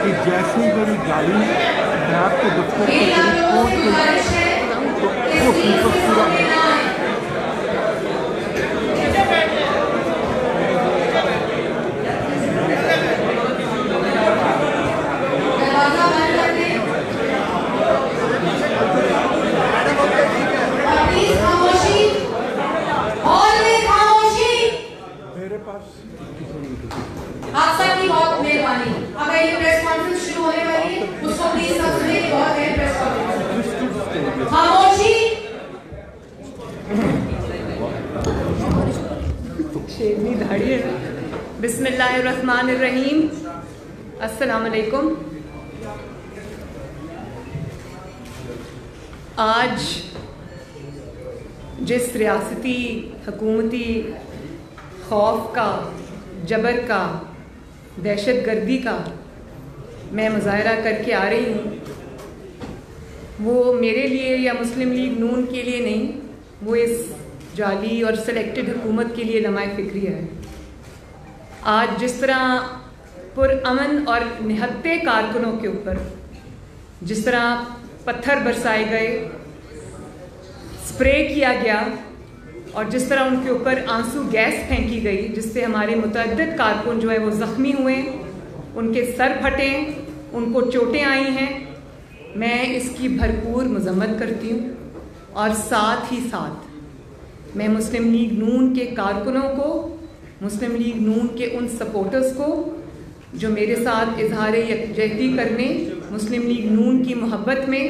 कि जैसे ही मेरी गाड़ी नैब के दफ्तर के करीब पहुंच गई तो वो दीपक पूरा आप सबकी बहुत मेहरबानी। अब ये प्रेस कॉन्फ्रेंस शुरू होने वाली है, उसको प्लीज सब सुनिए। बहुत है प्रेस कॉन्फ्रेंस। खामोशी। शेरनी दाढ़ी है। बिस्मिल्लाहिर्रहमानिर्रहीम। अस्सलाम वालेकुम। आज जिस रियासती हुकूमती खौफ का, जबर का, दहशतगर्दी का मैं मुजाहरा करके आ रही हूँ, वो मेरे लिए या मुस्लिम लीग नून के लिए नहीं, वो इस जाली और सिलेक्टेड हुकूमत के लिए लम्हा फ़िक्रिया है। आज जिस तरह पुरअमन और निहत्ते कारकुनों के ऊपर जिस तरह पत्थर बरसाए गए, स्प्रे किया गया और जिस तरह उनके ऊपर आंसू गैस फेंकी गई, जिससे हमारे मुतअद्दिद कारकुन जो है वो ज़ख्मी हुए, उनके सर फटे, उनको चोटें आई हैं, मैं इसकी भरपूर मज़म्मत करती हूँ। और साथ ही साथ मैं मुस्लिम लीग नून के कारकुनों को, मुस्लिम लीग नून के उन सपोर्टर्स को जो मेरे साथ इजहार यकजहती करने, मुस्लिम लीग नून की मोहब्बत में,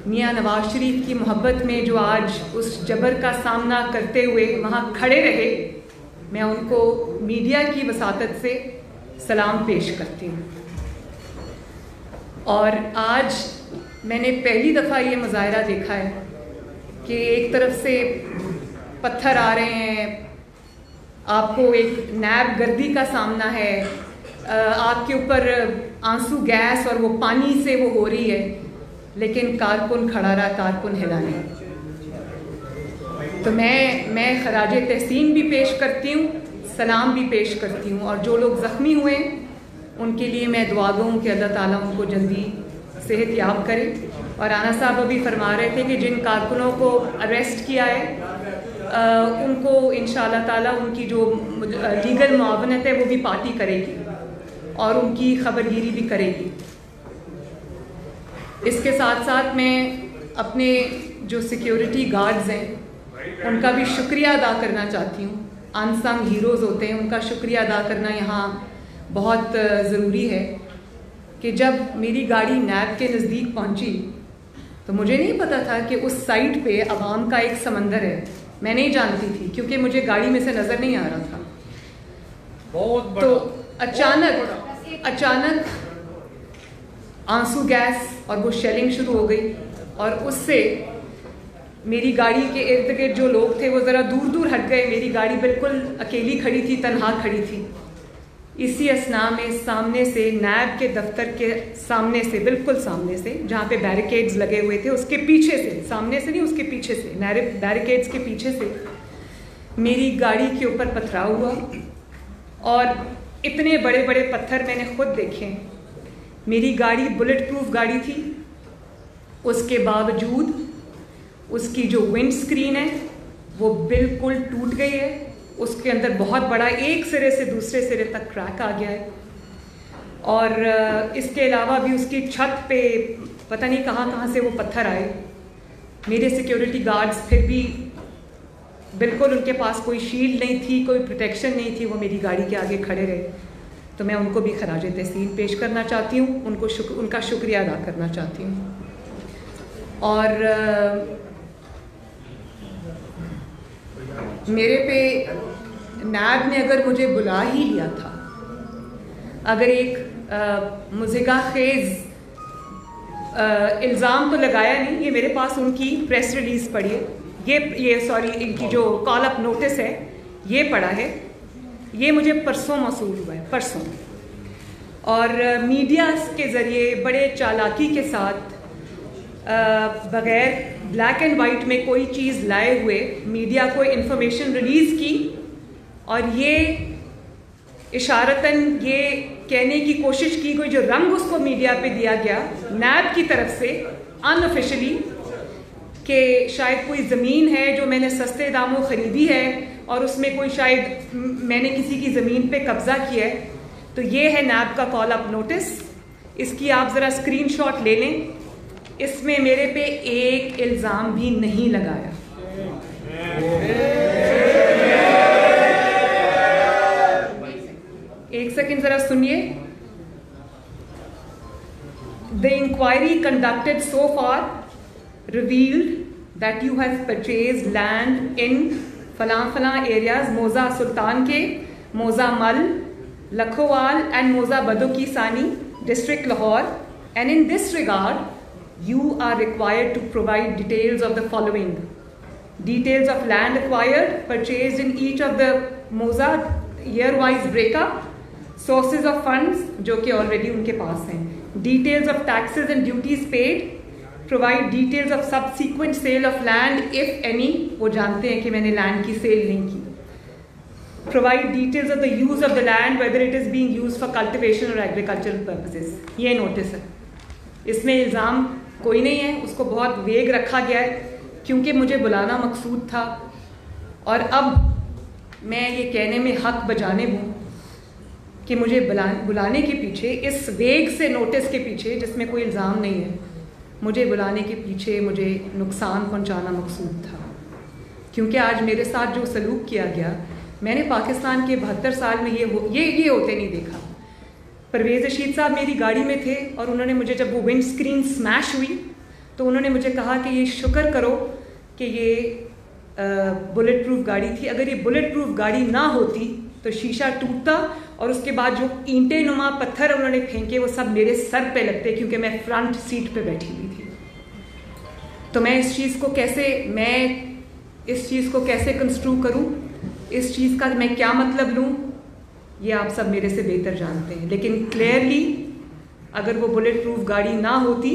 मियाँ नवाज शरीफ की मोहब्बत में जो आज उस जबर का सामना करते हुए वहाँ खड़े रहे, मैं उनको मीडिया की वसातत से सलाम पेश करती हूँ। और आज मैंने पहली दफ़ा ये मुजाहरा देखा है कि एक तरफ से पत्थर आ रहे हैं, आपको एक नैब गर्दी का सामना है, आपके ऊपर आंसू गैस और वो पानी से वो हो रही है, लेकिन कारकुन खड़ा रहा, कारकुन हिला नहीं। तो मैं खराजे तहसीन भी पेश करती हूँ, सलाम भी पेश करती हूँ। और जो लोग ज़ख्मी हुए उनके लिए मैं दुआ दूँ कि अल्लाह ताला उनको जल्दी सेहत याब करे। और आना साहब अभी फरमा रहे थे कि जिन कारकुनों को अरेस्ट किया है उनको इंशाअल्लाह ताला उनकी जो लीगल मुआवनत है वो भी पार्टी करेगी और उनकी खबरगिरी भी करेगी। इसके साथ साथ मैं अपने जो सिक्योरिटी गार्ड्स हैं उनका भी शुक्रिया अदा करना चाहती हूँ। अनसंग हीरोज़ होते हैं, उनका शुक्रिया अदा करना यहाँ बहुत ज़रूरी है कि जब मेरी गाड़ी नैब के नज़दीक पहुँची तो मुझे नहीं पता था कि उस साइड पे अवाम का एक समंदर है। मैं नहीं जानती थी क्योंकि मुझे गाड़ी में से नज़र नहीं आ रहा था। तो अचानक आंसू गैस और वो शेलिंग शुरू हो गई और उससे मेरी गाड़ी के इर्द गिर्द जो लोग थे वो ज़रा दूर दूर हट गए। मेरी गाड़ी बिल्कुल अकेली खड़ी थी, तन्हा खड़ी थी। इसी असना में सामने से नैब के दफ्तर के सामने से, बिल्कुल सामने से, जहाँ पे बैरिकेड्स लगे हुए थे उसके पीछे से, सामने से नहीं उसके पीछे से, बैरिकेड्स के पीछे से मेरी गाड़ी के ऊपर पथराव हुआ। और इतने बड़े बड़े पत्थर मैंने खुद देखे। मेरी गाड़ी बुलेट प्रूफ गाड़ी थी, उसके बावजूद उसकी जो विंड स्क्रीन है वो बिल्कुल टूट गई है। उसके अंदर बहुत बड़ा एक सिरे से दूसरे सिरे तक क्रैक आ गया है। और इसके अलावा भी उसकी छत पे पता नहीं कहाँ से वो पत्थर आए। मेरे सिक्योरिटी गार्ड्स फिर भी बिल्कुल उनके पास कोई शील्ड नहीं थी, कोई प्रोटेक्शन नहीं थी, वो मेरी गाड़ी के आगे खड़े रहे। तो मैं उनको भी खराज तहसीन पेश करना चाहती हूँ, उनका शुक्रिया अदा करना चाहती हूँ। और मेरे पे नैब ने अगर मुझे बुला ही लिया था, अगर एक मुज़िगा खेज़ इल्ज़ाम तो लगाया नहीं, ये मेरे पास उनकी प्रेस रिलीज़ पड़ी है, ये सॉरी इनकी जो कॉल अप नोटिस है ये पड़ा है, ये मुझे परसों मौसूल हुआ है, परसों। और मीडिया के ज़रिए बड़े चालाकी के साथ बग़ैर ब्लैक एंड वाइट में कोई चीज़ लाए हुए मीडिया को इन्फॉर्मेशन रिलीज़ की और ये इशारतन ये कहने की कोशिश की गई, जो रंग उसको मीडिया पे दिया गया नैब की तरफ से अनऑफिशियली, कि शायद कोई ज़मीन है जो मैंने सस्ते दामों ख़रीदी है और उसमें कोई शायद मैंने किसी की ज़मीन पे कब्ज़ा किया है। तो ये है नैब का कॉल अप नोटिस। इसकी आप ज़रा स्क्रीनशॉट ले लें। इसमें मेरे पे एक इल्ज़ाम भी नहीं लगाया। एक सेकंड ज़रा सुनिए। The inquiry conducted so far revealed that you have purchased land in फलां areas, Moza Sultan के, Moza Mal, Lakhowal and Moza Baduki Sani, District Lahore, and in this regard you are required to provide details of the following: details of land acquired, purchased in each of the Moza, year-wise breakup, sources of funds जो कि already उनके पास हैं, details of taxes and duties paid, provide details of subsequent sale of land if any, वो जानते हैं कि मैंने land की sale नहीं की, provide details of the use of the land, whether it is being used for cultivation or agricultural purposes। ये notice है। इसमें इल्ज़ाम कोई नहीं है, उसको बहुत वेग रखा गया है क्योंकि मुझे बुलाना मकसूद था और अब मैं ये कहने में हक बजानिब हूँ कि मुझे बुलाने के पीछे, इस वेग से नोटिस के पीछे जिसमें कोई इल्ज़ाम नहीं है, मुझे बुलाने के पीछे मुझे नुकसान पहुंचाना मकसूद था। क्योंकि आज मेरे साथ जो सलूक किया गया, मैंने पाकिस्तान के 72 साल में ये होते नहीं देखा। परवेज़ रशीद साहब मेरी गाड़ी में थे और उन्होंने मुझे, जब वो विंड स्क्रीन स्मैश हुई तो उन्होंने मुझे कहा कि ये शुक्र करो कि ये बुलेट प्रूफ गाड़ी थी, अगर ये बुलेट प्रूफ गाड़ी ना होती तो शीशा टूटता और उसके बाद जो ईंटे नुमा पत्थर उन्होंने फेंके वो सब मेरे सर पे लगते, क्योंकि मैं फ्रंट सीट पे बैठी हुई थी। तो मैं इस चीज़ को कैसे कंस्ट्रू करूं, इस चीज़ का मैं क्या मतलब लूं, ये आप सब मेरे से बेहतर जानते हैं। लेकिन क्लियरली अगर वो बुलेट प्रूफ गाड़ी ना होती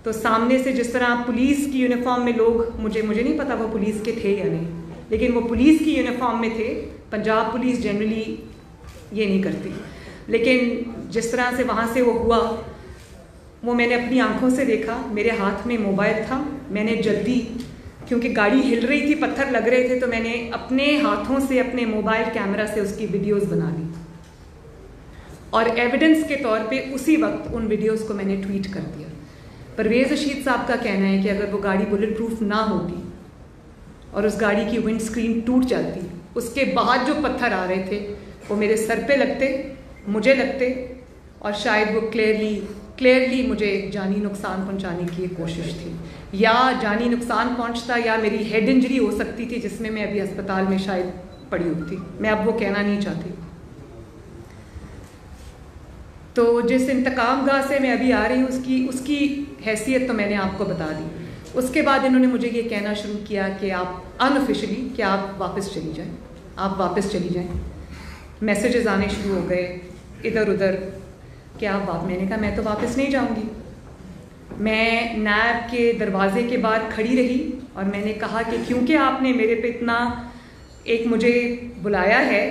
तो सामने से जिस तरह पुलिस की यूनिफॉर्म में लोग, मुझे नहीं पता वो पुलिस के थे या नहीं, लेकिन वो पुलिस की यूनिफॉर्म में थे। पंजाब पुलिस जनरली ये नहीं करती, लेकिन जिस तरह से वहाँ से वो हुआ वो मैंने अपनी आंखों से देखा। मेरे हाथ में मोबाइल था, मैंने जल्दी, क्योंकि गाड़ी हिल रही थी, पत्थर लग रहे थे, तो मैंने अपने हाथों से अपने मोबाइल कैमरा से उसकी वीडियोस बना ली और एविडेंस के तौर पे उसी वक्त उन वीडियोस को मैंने ट्वीट कर दिया। परवेज़ रशीद साहब का कहना है कि अगर वो गाड़ी बुलेट प्रूफ ना होती और उस गाड़ी की विंड स्क्रीन टूट जाती, उसके बाद जो पत्थर आ रहे थे वो मेरे सर पे लगते, मुझे लगते और शायद वो क्लियरली मुझे जानी नुकसान पहुंचाने की एक कोशिश थी, या जानी नुकसान पहुंचता या मेरी हेड इंजरी हो सकती थी जिसमें मैं अभी अस्पताल में शायद पड़ी होती। मैं अब वो कहना नहीं चाहती। तो जिस इंतकाम गाह से मैं अभी आ रही हूँ उसकी हैसियत तो मैंने आपको बता दी। उसके बाद इन्होंने मुझे ये कहना शुरू किया कि आप अनऑफिशियली कि आप वापस चली जाएं। मैसेजेस आने शुरू हो गए इधर उधर कि आप मैंने कहा मैं तो वापस नहीं जाऊंगी। मैं नैब के दरवाजे के बाहर खड़ी रही और मैंने कहा कि क्योंकि आपने मेरे पे इतना मुझे बुलाया है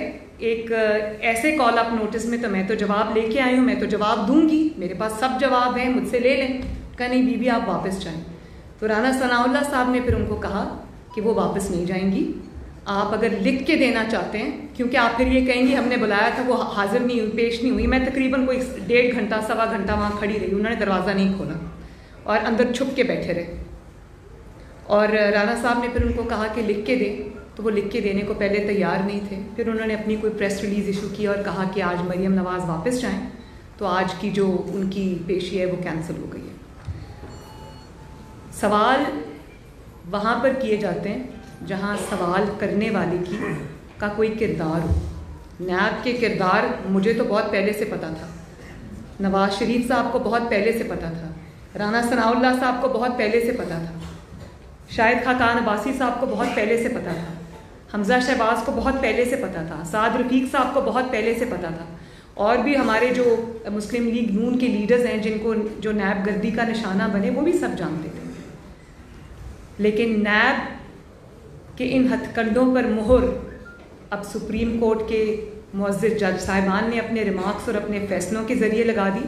एक ऐसे कॉल अप नोटिस में, तो मैं तो जवाब लेके आई हूँ, मैं तो जवाब दूंगी, मेरे पास सब जवाब हैं, मुझसे ले लें। कहा नहीं बीबी आप वापस जाएं। तो राना सनाउल्लाह साहब ने फिर उनको कहा कि वो वापस नहीं जाएंगी, आप अगर लिख के देना चाहते हैं, क्योंकि आप फिर ये कहेंगी हमने बुलाया था वो हाजिर नहीं हुई, पेश नहीं हुई। मैं तकरीबन कोई 1.5 घंटा 1.25 घंटा वहाँ खड़ी रही, उन्होंने दरवाज़ा नहीं खोला और अंदर छुप के बैठे रहे। और राना साहब ने फिर उनको कहा कि लिख के दें, तो वो लिख के देने को पहले तैयार नहीं थे। फिर उन्होंने अपनी कोई प्रेस रिलीज़ इशू की और कहा कि आज मरियम नवाज़ वापस जाएं, तो आज की जो उनकी पेशी है वो कैंसिल हो गई है। सवाल वहाँ पर किए जाते हैं जहाँ सवाल करने वाले का कोई किरदार हो। नैब के किरदार मुझे तो बहुत पहले से पता था, नवाज शरीफ साहब को बहुत पहले से पता था, राना सनाउल्लाह साहब को बहुत पहले से पता था, शाहिद खाकान अब्बासी साहब को बहुत पहले से पता था, हमजा शहबाज को बहुत पहले से पता था, साद रफीक साहब को बहुत पहले से पता था, और भी हमारे जो मुस्लिम लीग नून के लीडर्स हैं जिनको जो नैब गर्दी का निशाना बने वो भी सब जानते थे। लेकिन नैब के इन हथकंडों पर मुहर अब सुप्रीम कोर्ट के मुअज़्ज़िज़ जज साहिबान ने अपने रिमार्क्स और अपने फ़ैसलों के ज़रिए लगा दी।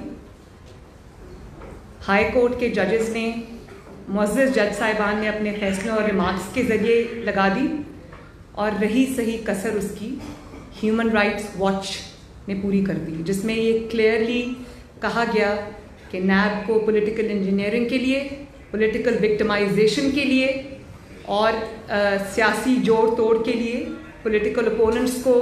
हाई कोर्ट के जजेस ने, मुअज़्ज़िज़ जज साहिबान ने अपने फ़ैसलों और रिमार्क्स के ज़रिए लगा दी। और रही सही कसर उसकी ह्यूमन राइट्स वॉच ने पूरी कर दी, जिसमें ये क्लियरली कहा गया कि नैब को पॉलिटिकल इंजीनियरिंग के लिए, पॉलिटिकल विक्टिमाइजेशन के लिए और सियासी जोड़ तोड़ के लिए, पॉलिटिकल ओपोनेंट्स को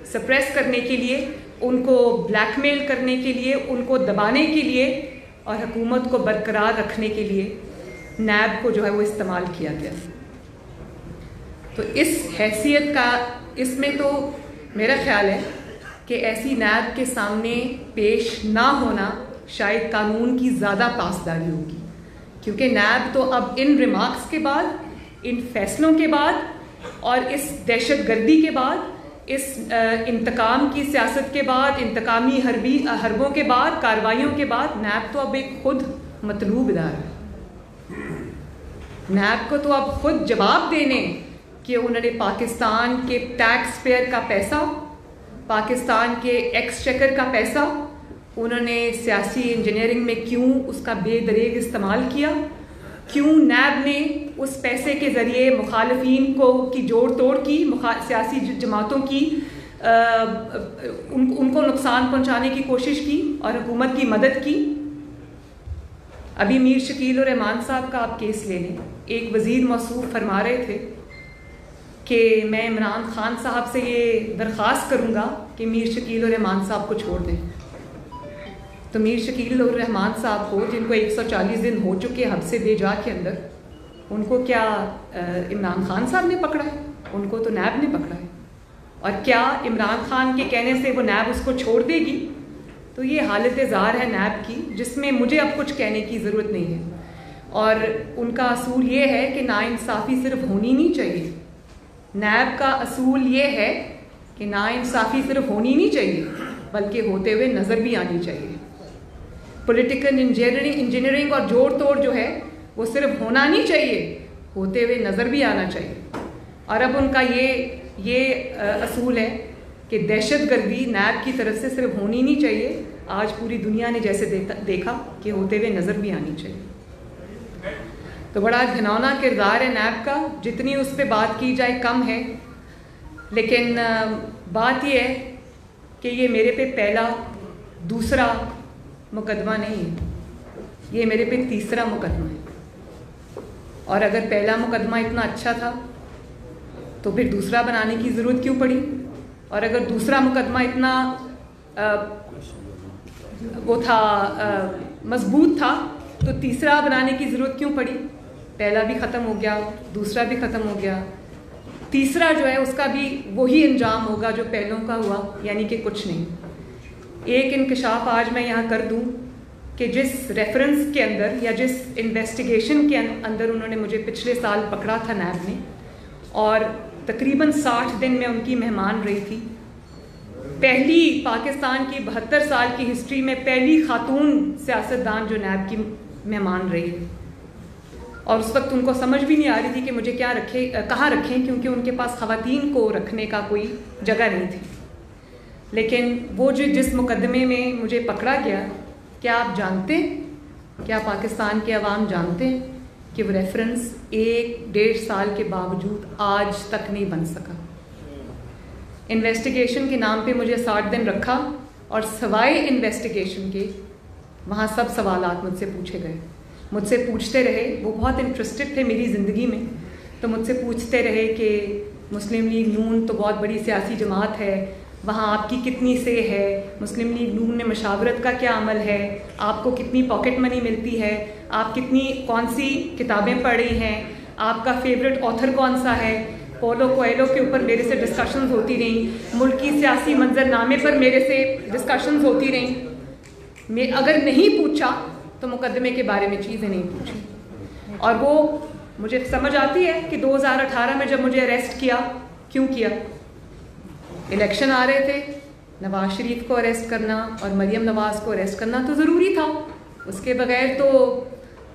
सप्रेस करने के लिए, उनको ब्लैकमेल करने के लिए, उनको दबाने के लिए और हुकूमत को बरकरार रखने के लिए नैब को जो है वो इस्तेमाल किया गया। तो इस हैसियत का, इसमें तो मेरा ख्याल है कि ऐसी नैब के सामने पेश ना होना शायद कानून की ज़्यादा पासदारी होगी, क्योंकि नैब तो अब इन रिमार्क्स के बाद, इन फैसलों के बाद और इस दहशतगर्दी के बाद, इस इंतकाम की सियासत के बाद, इंतकामी हरबों के बाद, कार्रवाइयों के बाद, नैब तो अब एक खुद मतलूब इदारा है। नैब को तो अब खुद जवाब देने कि उन्होंने पाकिस्तान के टैक्स पेयर का पैसा, पाकिस्तान के एक्सचेकर का पैसा उन्होंने सियासी इंजीनियरिंग में क्यों उसका बेदरेग इस्तेमाल किया, क्यों नैब ने उस पैसे के ज़रिए मुखालिफिन को की जोड़ तोड़ की, सियासी जमातों की उनको नुकसान पहुंचाने की कोशिश की और हुकूमत की मदद की। अभी मीर शकील और रहमान साहब का आप केस ले लें। एक वज़ीर मौसूफ फरमा रहे थे कि मैं इमरान खान साहब से ये दरख्वास्त करूँगा कि मीर शकील और रहमान साहब को छोड़ दें। तो मीर शकील और रहमान साहब को, जिनको 140 दिन हो चुके हब्से बेजा के अंदर, उनको क्या इमरान खान साहब ने पकड़ा है? उनको तो नैब ने पकड़ा है। और क्या इमरान खान के कहने से वो नैब उसको छोड़ देगी? तो ये हालत ज़ार है नैब की, जिसमें मुझे अब कुछ कहने की ज़रूरत नहीं है। और उनका असूल ये है कि नाइंसाफ़ी सिर्फ होनी नहीं चाहिए। नैब का असूल ये है कि नाइंसाफ़ी सिर्फ होनी नहीं चाहिए, बल्कि होते हुए नज़र भी आनी चाहिए। पॉलिटिकल इंजीनियरिंग और जोड़ तोड़ जो है वो सिर्फ होना नहीं चाहिए, होते हुए नज़र भी आना चाहिए। और अब उनका ये असूल है कि दहशतगर्दी नैब की तरफ से सिर्फ होनी नहीं चाहिए, आज पूरी दुनिया ने जैसे देखा कि होते हुए नज़र भी आनी चाहिए। तो बड़ा घिनौना किरदार है नैब का, जितनी उस पर बात की जाए कम है। लेकिन बात यह है कि ये मेरे पे पहला दूसरा मुकदमा नहीं है, ये मेरे पे तीसरा मुकदमा है। और अगर पहला मुकदमा इतना अच्छा था तो फिर दूसरा बनाने की ज़रूरत क्यों पड़ी? और अगर दूसरा मुकदमा इतना मजबूत था तो तीसरा बनाने की ज़रूरत क्यों पड़ी? पहला भी ख़त्म हो गया, दूसरा भी ख़त्म हो गया, तीसरा जो है उसका भी वही अंजाम होगा जो पहलों का हुआ, यानी कि कुछ नहीं। एक इंकशाफ आज मैं यहाँ कर दूँ कि जिस रेफरेंस के अंदर या जिस इन्वेस्टिगेशन के अंदर उन्होंने मुझे पिछले साल पकड़ा था नैब ने, और तकरीबन 60 दिन में उनकी मेहमान रही थी, पहली पाकिस्तान की 72 साल की हिस्ट्री में पहली खातून सियासतदान जो नैब की मेहमान रही है। और उस वक्त उनको समझ भी नहीं आ रही थी कि मुझे कहाँ रखें, क्योंकि उनके पास ख़वातीन को रखने का कोई जगह नहीं थी। लेकिन वो जिस मुकदमे में मुझे पकड़ा गया, क्या आप जानते हैं, क्या पाकिस्तान के अवाम जानते हैं कि वो रेफरेंस 1-1.5 साल के बावजूद आज तक नहीं बन सका। इन्वेस्टिगेशन के नाम पे मुझे 60 दिन रखा और सवाए इन्वेस्टिगेशन के वहाँ सब सवालात मुझसे पूछे गए, मुझसे पूछते रहे। वो बहुत इंटरेस्टेड थे मेरी ज़िंदगी में, तो मुझसे पूछते रहे कि मुस्लिम लीग नून तो बहुत बड़ी सियासी जमात है, वहाँ आपकी कितनी से है, मुस्लिम लीग नून में मशावरत का क्या अमल है, आपको कितनी पॉकेट मनी मिलती है, आप कौन सी किताबें पढ़ी हैं, आपका फेवरेट ऑथर कौन सा है। पोलो कोएलो के ऊपर मेरे से डिस्कशंस होती रहीं, मुल्की सियासी मंजरनामे पर मेरे से डिस्कशंस होती रहीं। मैं अगर नहीं पूछा तो मुकदमे के बारे में चीज़ें नहीं पूछी। और वो मुझे समझ आती है कि 2018 में जब मुझे अरेस्ट किया, क्यों किया? इलेक्शन आ रहे थे, नवाज शरीफ को अरेस्ट करना और मरियम नवाज को अरेस्ट करना तो ज़रूरी था, उसके बगैर तो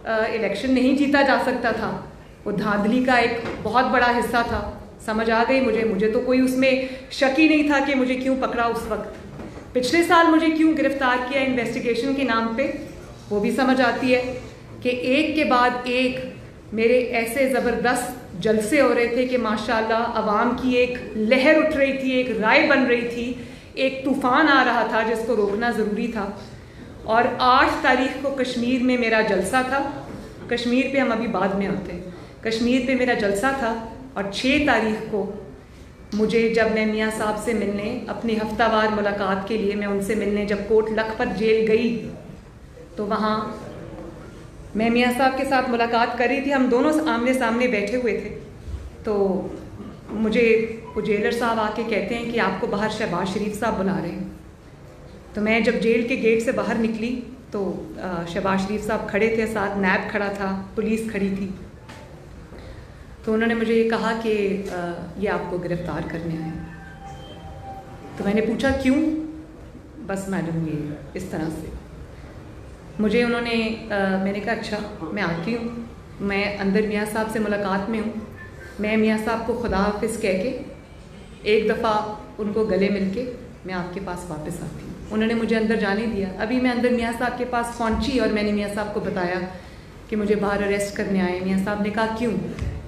इलेक्शन नहीं जीता जा सकता था। वो धांधली का एक बहुत बड़ा हिस्सा था, समझ आ गई मुझे तो कोई उसमें शक ही नहीं था कि मुझे क्यों पकड़ा उस वक्त। पिछले साल मुझे क्यों गिरफ्तार किया इन्वेस्टिगेशन के नाम पे, वो भी समझ आती है कि एक के बाद एक मेरे ऐसे ज़बरदस्त जलसे हो रहे थे कि माशाल्लाह अवाम की एक लहर उठ रही थी, एक राय बन रही थी, एक तूफ़ान आ रहा था जिसको रोकना ज़रूरी था। और 8 तारीख को कश्मीर में मेरा जलसा था। कश्मीर पे हम अभी बाद में आते हैं। कश्मीर पे मेरा जलसा था और 6 तारीख को मुझे जब मैं मियाँ साहब से मिलने, अपनी हफ्तावार मुलाकात के लिए मैं उनसे मिलने जब कोट लखपत जेल गई, तो वहाँ मैं मियाँ साहब के साथ मुलाकात कर रही थी। हम दोनों आमने सामने बैठे हुए थे। तो मुझे वो जेलर साहब आके कहते हैं कि आपको बाहर शहबाज शरीफ साहब बुला रहे हैं। तो मैं जब जेल के गेट से बाहर निकली तो शहबाज शरीफ साहब खड़े थे, साथ नैब खड़ा था, पुलिस खड़ी थी। तो उन्होंने मुझे ये कहा कि ये आपको गिरफ़्तार करने आए हैं। तो मैंने पूछा क्यों? बस मैडम ये इस तरह से मुझे उन्होंने मैंने कहा अच्छा मैं आती हूँ, मैं अंदर मियाँ साहब से मुलाकात में हूँ। मैं मियाँ साहब को खुदा हाफिज़ कह के एक दफ़ा उनको गले मिल के मैं आपके पास वापस आती हूँ। उन्होंने मुझे अंदर जाने दिया। अभी मैं अंदर मियाँ साहब के पास पहुँची और मैंने मियाँ साहब को बताया कि मुझे बाहर अरेस्ट करने आए। मियाँ साहब ने कहा क्यों?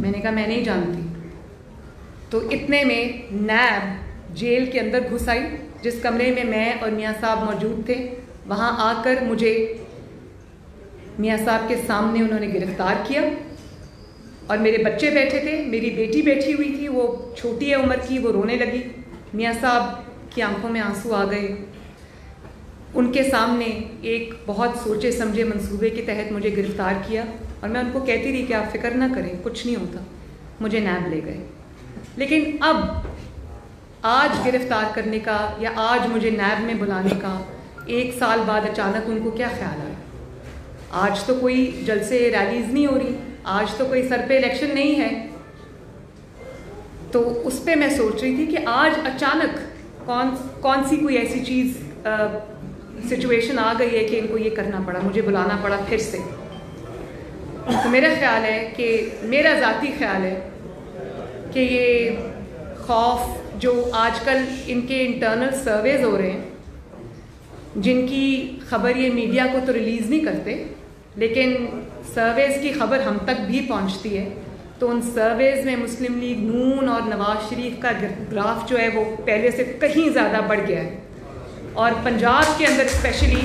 मैंने कहा मैं नहीं जानती। तो इतने में नैब जेल के अंदर घुस आई, जिस कमरे में मैं और मियाँ साहब मौजूद थे। वहाँ आकर मुझे मियाँ साहब के सामने उन्होंने गिरफ़्तार किया और मेरे बच्चे बैठे थे, मेरी बेटी बैठी हुई थी, वो छोटी है उम्र की, वो रोने लगी। मियाँ साहब की आंखों में आंसू आ गए। उनके सामने एक बहुत सोचे समझे मंसूबे के तहत मुझे गिरफ़्तार किया और मैं उनको कहती रही कि आप फ़िक्र ना करें, कुछ नहीं होता। मुझे नैब ले गए। लेकिन अब आज गिरफ़्तार करने का या आज मुझे नैब में बुलाने का 1 साल बाद अचानक उनको क्या ख्याल आया? आज तो कोई जलसे रैलीज़ नहीं हो रही, आज तो कोई सर पे इलेक्शन नहीं है। तो उस पर मैं सोच रही थी कि आज अचानक कौन सी कोई ऐसी चीज़ सिचुएशन आ गई है कि इनको ये करना पड़ा, मुझे बुलाना पड़ा फिर से। तो मेरा ख्याल है कि मेरा ज़ाती ख्याल है कि ये खौफ जो आजकल इनके इंटरनल सर्वेज हो रहे हैं, जिनकी ख़बर ये मीडिया को तो रिलीज़ नहीं करते, लेकिन सर्वेज़ की ख़बर हम तक भी पहुंचती है। तो उन सर्वेज़ में मुस्लिम लीग नून और नवाज शरीफ का ग्राफ जो है वो पहले से कहीं ज़्यादा बढ़ गया है। और पंजाब के अंदर स्पेशली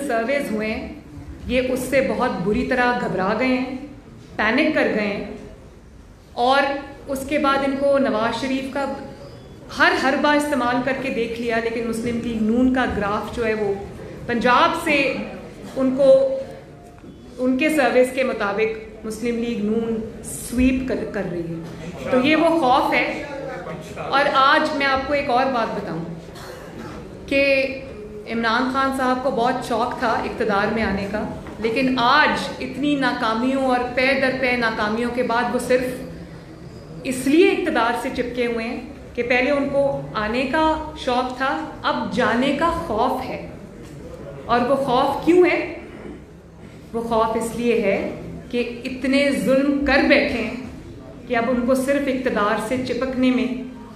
सर्वेज हुए हैं, ये उससे बहुत बुरी तरह घबरा गए हैं, पैनिक कर गए हैं। और उसके बाद इनको नवाज शरीफ का हर बार इस्तेमाल करके देख लिया, लेकिन मुस्लिम लीग नून का ग्राफ जो है वो पंजाब से उनको उनके सर्वेस के मुताबिक मुस्लिम लीग नून स्वीप कर रही है। तो ये वो खौफ है। और आज मैं आपको एक और बात बताऊं कि इमरान खान साहब को बहुत शौक था इक़्तिदार में आने का, लेकिन आज इतनी नाकामियों और पे दर पे नाकामियों के बाद वो सिर्फ इसलिए इक़्तिदार से चिपके हुए हैं कि पहले उनको आने का शौक था, अब जाने का खौफ है। और वो खौफ क्यों है? वो खौफ इसलिए है कि इतने जुल्म कर बैठे हैं कि अब उनको सिर्फ इक़्तिदार से चिपकने में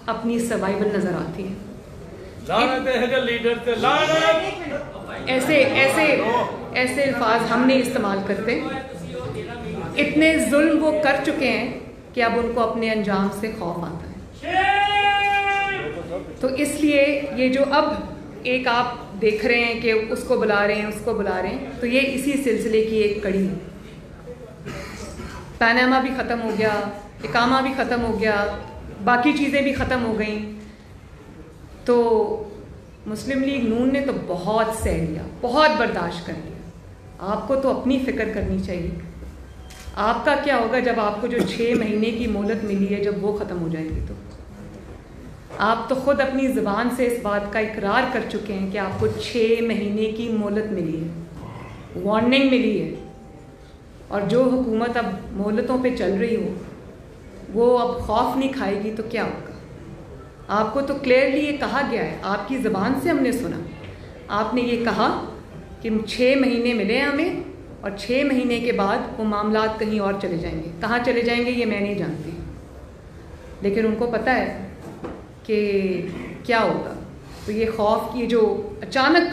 अपनी सर्वाइवल नज़र आती है। ऐसे ऐसे ऐसे अल्फाज हम नहीं इस्तेमाल करते। इतने जुल्म वो कर चुके हैं कि अब उनको अपने अंजाम से खौफ आता है। तो इसलिए ये जो अब एक आप देख रहे हैं कि उसको बुला रहे हैं, उसको बुला रहे हैं, तो ये इसी सिलसिले की एक कड़ी है। पैनामा भी ख़त्म हो गया, इकामा भी ख़त्म हो गया, बाकी चीज़ें भी ख़त्म हो गई। तो मुस्लिम लीग नून ने तो बहुत सह लिया, बहुत बर्दाश्त कर लिया। आपको तो अपनी फ़िक्र करनी चाहिए। आपका क्या होगा जब आपको जो 6 महीने की मोहलत मिली है जब वो ख़त्म हो जाएगी? तो आप तो ख़ुद अपनी ज़ुबान से इस बात का इकरार कर चुके हैं कि आपको 6 महीने की मोहलत मिली है, वार्निंग मिली है। और जो हुकूमत अब मोहलतों पे चल रही हो वो अब खौफ नहीं खाएगी तो क्या होगा? आपको तो क्लियरली ये कहा गया है, आपकी ज़बान से हमने सुना, आपने ये कहा कि 6 महीने मिले हमें और 6 महीने के बाद वो मामलात कहीं और चले जाएंगे। कहाँ चले जाएंगे ये मैं नहीं जानती, लेकिन उनको पता है कि क्या होगा। तो ये खौफ की जो अचानक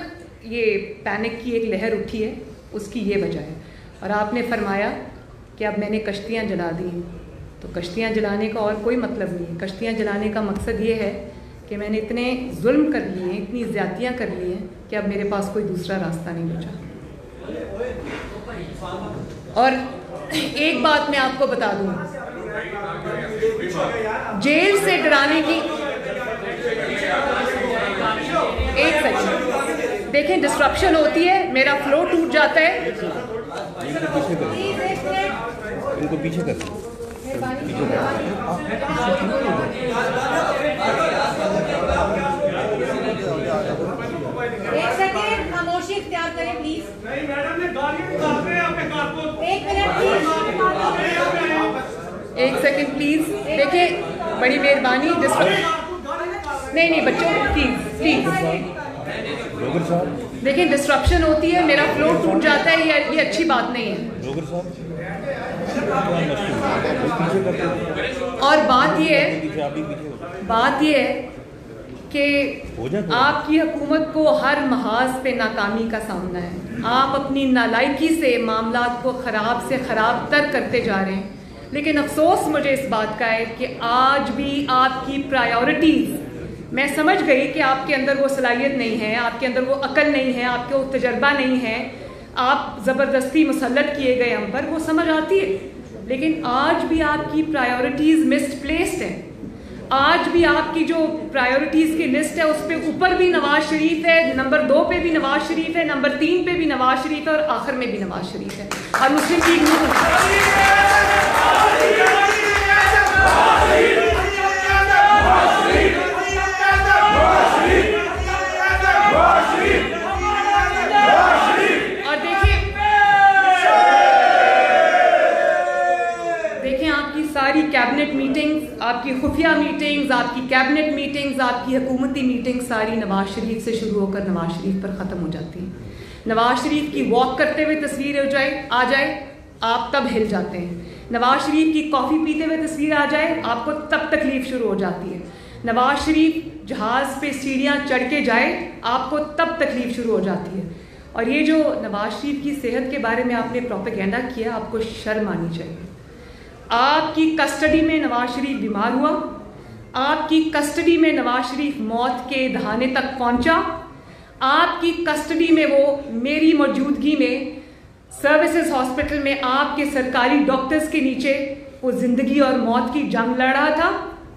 ये पैनिक की एक लहर उठी है उसकी ये वजह है। और आपने फरमाया कि अब मैंने कश्तियाँ जला दी हैं, तो कश्तियाँ जलाने का और कोई मतलब नहीं है। कश्तियाँ जलाने का मकसद ये है कि मैंने इतने जुल्म कर लिए हैं, इतनी ज़्यादतियाँ कर ली हैं कि अब मेरे पास कोई दूसरा रास्ता नहीं बचा। और एक बात मैं आपको बता दूँ, जेल से डराने की, एक सेकंड देखें, डिस्ट्रप्शन होती है, मेरा फ्लो टूट जाता है। इनको पीछे कर एक सेकंड खामोशी इख्तियार करें प्लीज। नहीं मैडम ने गालियां निकाल रहे हैं अपने कारकुन। एक मिनट प्लीज, एक सेकंड प्लीज। देखिए बड़ी मेहरबानी, नहीं बच्चों प्लीज देखिए, डिस्ट्रप्शन होती है, मेरा फ्लो टूट जाता है, ये अच्छी बात नहीं है। और बात ये है कि आपकी हुकूमत को हर महाज पे नाकामी का सामना है। आप अपनी नालायकी से मामलात को ख़राब से ख़राब तर करते जा रहे हैं। लेकिन अफसोस मुझे इस बात का है कि आज भी आपकी प्रायोरिटीज़, मैं समझ गई कि आपके अंदर वो सलाहियत नहीं है, आपके अंदर वो अकल नहीं है, आपके वो तजर्बा नहीं है, आप ज़बरदस्ती मुसल्लत किए गए हम पर, वो समझ आती है। लेकिन आज भी आपकी प्रायोरिटीज़ मिसप्लेस्ड हैं। आज भी आपकी जो प्रायोरिटीज़ की लिस्ट है उस पर ऊपर भी नवाज शरीफ है, नंबर 2 पे भी नवाज शरीफ है, नंबर 3 पे भी नवाज शरीफ है और आखिर में भी नवाज शरीफ है। और मुस्लिम लीग और देखें आपकी सारी कैबिनेट मीटिंग्स, आपकी खुफिया मीटिंग्स, आपकी कैबिनेट मीटिंग्स, आपकी हुकूमती मीटिंग्स सारी नवाज शरीफ से शुरू होकर नवाज शरीफ पर ख़त्म हो जाती हैं। नवाज शरीफ की वॉक करते हुए तस्वीर आ जाए आप तब हिल जाते हैं। नवाज शरीफ की कॉफ़ी पीते हुए तस्वीर आ जाए आपको तब तकलीफ़ शुरू हो जाती है। नवाज शरीफ जहाज़ पे सीढ़ियाँ चढ़ के जाए आपको तब तकलीफ़ शुरू हो जाती है। और ये जो नवाज शरीफ की सेहत के बारे में आपने प्रोपेगेंडा किया, आपको शर्म आनी चाहिए। आपकी कस्टडी में नवाज शरीफ बीमार हुआ, आपकी कस्टडी में नवाज शरीफ मौत के दहाने तक पहुंचा, आपकी कस्टडी में वो मेरी मौजूदगी में सर्विसेज हॉस्पिटल में आपके सरकारी डॉक्टर्स के नीचे वो ज़िंदगी और मौत की जंग लड़ रहा था।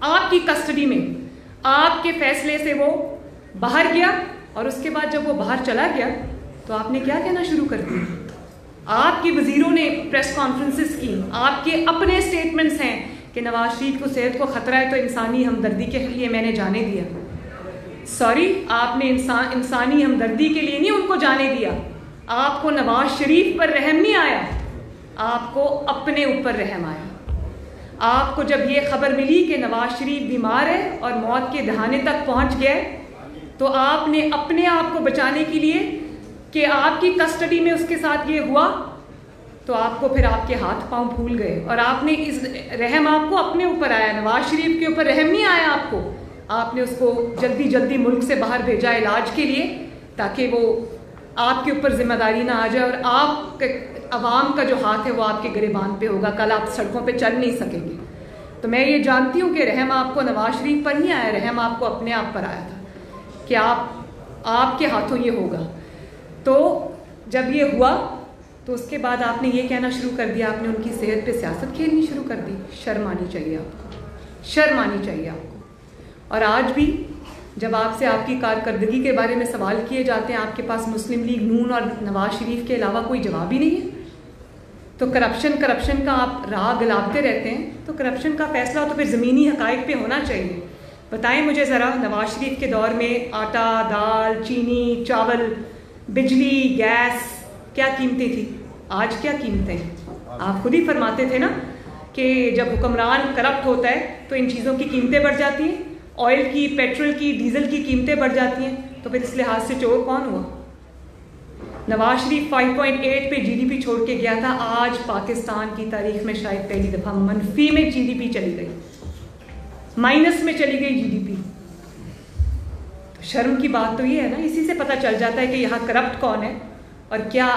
आपकी कस्टडी में, आपके फैसले से वो बाहर गया और उसके बाद जब वो बाहर चला गया तो आपने क्या कहना शुरू कर दिया। आपके वजीरों ने प्रेस कॉन्फ्रेंसेस की, आपके अपने स्टेटमेंट्स हैं कि नवाज शरीफ को सेहत को ख़तरा है तो इंसानी हमदर्दी के लिए मैंने जाने दिया। सॉरी, आपने इंसानी हमदर्दी के लिए नहीं उनको जाने दिया। आपको नवाज शरीफ पर रहम नहीं आया, आपको अपने ऊपर रहम आया। आपको जब ये खबर मिली कि नवाज शरीफ बीमार है और मौत के दहाने तक पहुंच गए तो आपने अपने आप को बचाने के लिए कि आपकी कस्टडी में उसके साथ ये हुआ तो आपको फिर आपके हाथ पांव फूल गए और आपने इस रहम आपको अपने ऊपर आया। नवाज शरीफ के ऊपर रहम नहीं आया आपको, आपने उसको जल्दी जल्दी मुल्क से बाहर भेजा इलाज के लिए ताकि वो आपके ऊपर जिम्मेदारी ना आ जाए और आप अवाम का जो हाथ है वो आपके गिरेबान पे होगा, कल आप सड़कों पे चल नहीं सकेंगे। तो मैं ये जानती हूँ कि रहम आपको नवाज शरीफ पर नहीं आया, रहम आपको अपने आप पर आया था कि आपके हाथों ये होगा। तो जब ये हुआ तो उसके बाद आपने ये कहना शुरू कर दिया, आपने उनकी सेहत पे सियासत खेलनी शुरू कर दी। शर्म आनी चाहिए आपको, शर्म आनी चाहिए आपको। और आज भी जब आपसे आपकी कारकर्दगी के बारे में सवाल किए जाते हैं, आपके पास मुस्लिम लीग नून और नवाज शरीफ के अलावा कोई जवाब ही नहीं है। तो करप्शन का आप राह गलाबते रहते हैं। तो करप्शन का फैसला तो फिर ज़मीनी हक़ाइक़ पे होना चाहिए। बताएं मुझे ज़रा, नवाज शरीफ के दौर में आटा, दाल, चीनी, चावल, बिजली, गैस क्या कीमतें थी? आज क्या कीमतें हैं? आप खुद ही फरमाते थे ना कि जब हुक्मरान करप्ट होता है तो इन चीज़ों की कीमतें बढ़ जाती हैं, ऑयल की, पेट्रोल की, डीजल की कीमतें बढ़ जाती हैं। तो फिर इस लिहाज से चोर कौन हुआ? नवाज शरीफ 5.8 पे जीडीपी छोड़ के गया था। आज पाकिस्तान की तारीख में शायद पहली दफ़ा मनफी में जीडीपी चली गई, माइनस में चली गई जीडीपी। तो शर्म की बात तो ये है ना, इसी से पता चल जाता है कि यहाँ करप्ट कौन है और क्या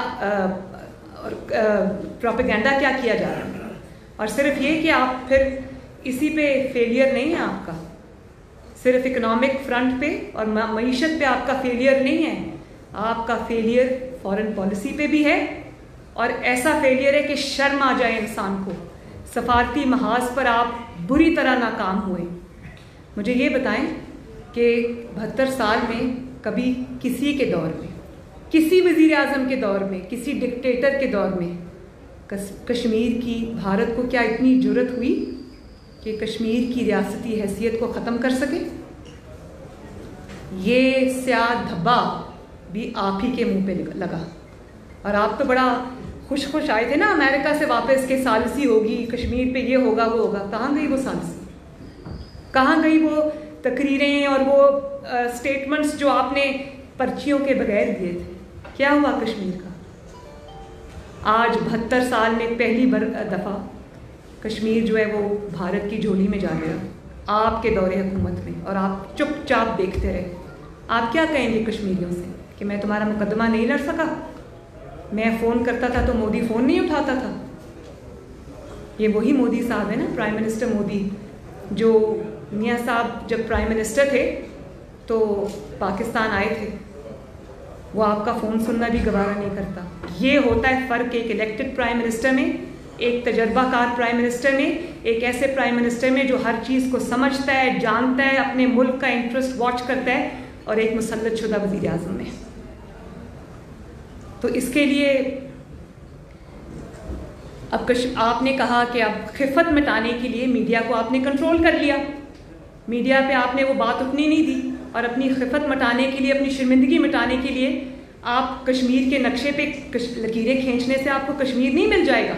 प्रोपेगेंडा क्या किया जा रहा है। और सिर्फ ये कि आप फिर इसी पे फेलियर नहीं है आपका, सिर्फ इकोनॉमिक फ्रंट पे और मईशत पे आपका फेलियर नहीं है, आपका फेलियर फॉरेन पॉलिसी पे भी है। और ऐसा फेलियर है कि शर्म आ जाए इंसान को। सफारती महाज पर आप बुरी तरह नाकाम हुए। मुझे ये बताएं कि 72 साल में कभी किसी के दौर में, किसी वज़ीर आज़म के दौर में, किसी डिक्टेटर के दौर में कश्मीर की, भारत को क्या इतनी जुर्रत हुई कि कश्मीर की रियासती हैसियत को ख़त्म कर सके? ये स्याह धब्बा भी आप ही के मुंह पे लगा। और आप तो बड़ा खुश आए थे ना अमेरिका से वापस के सालसी होगी कश्मीर पे, ये होगा वो होगा। कहाँ गई वो सालसी? कहाँ गई वो तकरीरें और वो स्टेटमेंट्स जो आपने पर्चियों के बगैर दिए थे? क्या हुआ कश्मीर का? आज 72 साल में पहली दफ़ा कश्मीर जो है वो भारत की झोली में जा गया आपके दौरे हुकूमत में, और आप चुपचाप देखते रहे। आप क्या कहेंगे कश्मीरियों से कि मैं तुम्हारा मुकदमा नहीं लड़ सका? मैं फ़ोन करता था तो मोदी फ़ोन नहीं उठाता था। ये वही मोदी साहब है ना, प्राइम मिनिस्टर मोदी, जो मियाँ साहब जब प्राइम मिनिस्टर थे तो पाकिस्तान आए थे, वो आपका फ़ोन सुनना भी गवारा नहीं करता। ये होता है फ़र्क एक इलेक्टेड प्राइम मिनिस्टर में, एक तजर्बाकार प्राइम मिनिस्टर में, एक ऐसे प्राइम मिनिस्टर में जो हर चीज़ को समझता है, जानता है, अपने मुल्क का इंटरेस्ट वॉच करता है, और एक मुसल्लत शुदा वज़ीर आज़म में। तो इसके लिए अब आपने कहा कि अब खिफ़त मिटाने के लिए मीडिया को आपने कंट्रोल कर लिया, मीडिया पे आपने वो बात उठनी नहीं दी, और अपनी खिफ़त मिटाने के लिए, अपनी शर्मिंदगी मिटाने के लिए आप कश्मीर के नक्शे पे लकीरें खींचने से आपको कश्मीर नहीं मिल जाएगा,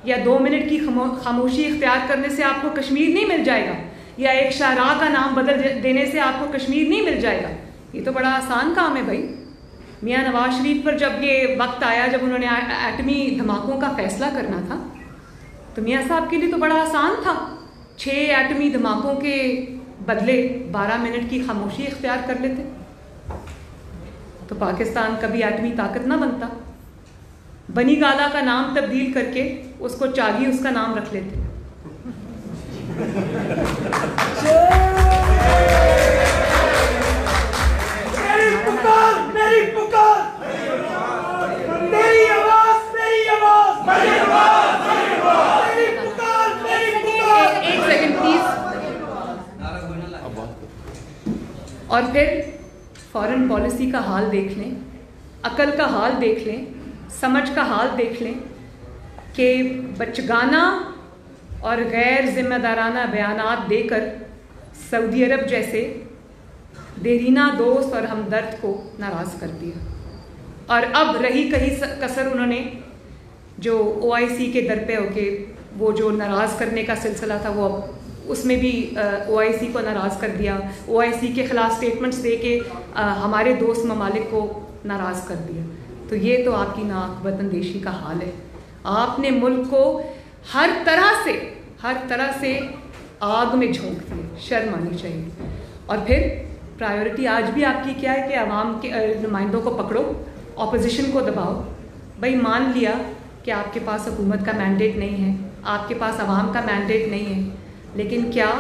या 2 मिनट की खामोशी इख्तियार करने से आपको कश्मीर नहीं मिल जाएगा, या एक शाहराह का नाम बदल देने से आपको कश्मीर नहीं मिल जाएगा। ये तो बड़ा आसान काम है भाई। मियाँ नवाज शरीफ पर जब ये वक्त आया, जब उन्होंने एटमी धमाकों का फैसला करना था, तो मियाँ साहब के लिए तो बड़ा आसान था। 6 एटमी धमाकों के बदले 12 मिनट की खामोशी इख्तियार कर लेते तो पाकिस्तान कभी एटमी ताकत ना बनता। बनी गाला का नाम तब्दील करके उसको चागी उसका नाम रख लेते। मेरी पुकार, मेरी आवाज, मेरी आवाज, मेरी आवाज, मेरी आवाज, मेरी पुकार, मेरी पुकार। एक सेकंड प्लीज। और फिर फॉरेन पॉलिसी का हाल देख लें, अकल का हाल देख लें, समझ का हाल देख लें कि बचगाना और गैर जिम्मेदाराना बयानात देकर सऊदी अरब जैसे देरीना दोस्त और हमदर्द को नाराज़ कर दिया। और अब रही कहीं कसर उन्होंने जो OIC के दर पे होके वो जो नाराज़ करने का सिलसिला था, वो उसमें भी OIC को नाराज़ कर दिया। OIC के ख़िलाफ़ स्टेटमेंट्स दे के हमारे दोस्त ममालिक को नाराज़ कर दिया। तो ये तो आपकी नाक वतनदेशी का हाल है। आपने मुल्क को हर तरह से आग में झोंक दिया। शर्म आनी चाहिए। और फिर प्रायोरिटी आज भी आपकी क्या है कि आवाम के नुमाइंदों को पकड़ो, ऑपोजिशन को दबाओ। भाई मान लिया कि आपके पास हुकूमत का मैंडेट नहीं है, आपके पास आवाम का मैंडेट नहीं है, लेकिन क्या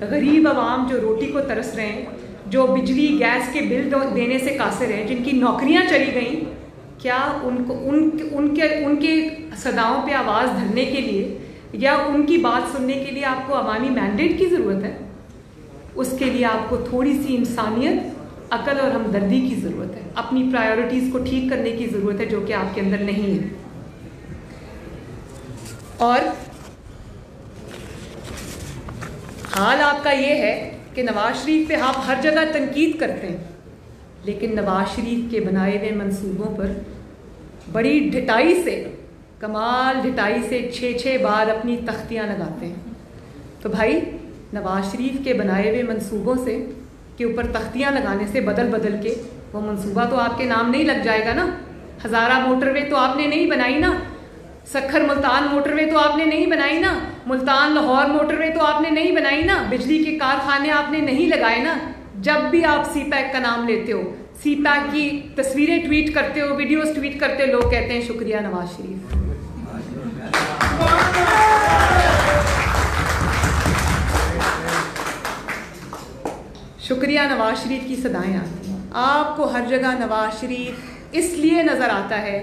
गरीब आवाम जो रोटी को तरस रहे हैं, जो बिजली गैस के बिल देने से कासिर हैं, जिनकी नौकरियां चली गई, क्या उनको उनके सदाओं पे आवाज़ धरने के लिए या उनकी बात सुनने के लिए आपको अवामी मैंडेट की ज़रूरत है? उसके लिए आपको थोड़ी सी इंसानियत, अकल और हमदर्दी की ज़रूरत है। अपनी प्रायोरिटीज़ को ठीक करने की ज़रूरत है जो कि आपके अंदर नहीं है। और हाल आपका ये है कि नवाज शरीफ पे आप हर जगह तनकीद करते हैं, लेकिन नवाज शरीफ के बनाए हुए मंसूबों पर बड़ी ढिठाई से, कमाल ढिठाई से 6-6 बार अपनी तख्तियाँ लगाते हैं। तो भाई नवाज शरीफ के बनाए हुए मंसूबों से के ऊपर तख्तियाँ लगाने से बदल बदल के वो मंसूबा तो आपके नाम नहीं लग जाएगा ना। हज़ारा मोटरवे तो आपने नहीं बनाई ना, सखर मुल्तान मोटरवे तो आपने नहीं बनाई ना, मुल्तान लाहौर मोटरवे तो आपने नहीं बनाई ना, बिजली के कारखाने आपने नहीं लगाए ना। जब भी आप सीपैक का नाम लेते हो, सीपैक की तस्वीरें ट्वीट करते हो, वीडियोस ट्वीट करते हो, लोग कहते हैं शुक्रिया नवाज शरीफ। शुक्रिया नवाज शरीफ की सदाएं आती हैं। आपको हर जगह नवाज शरीफ इसलिए नज़र आता है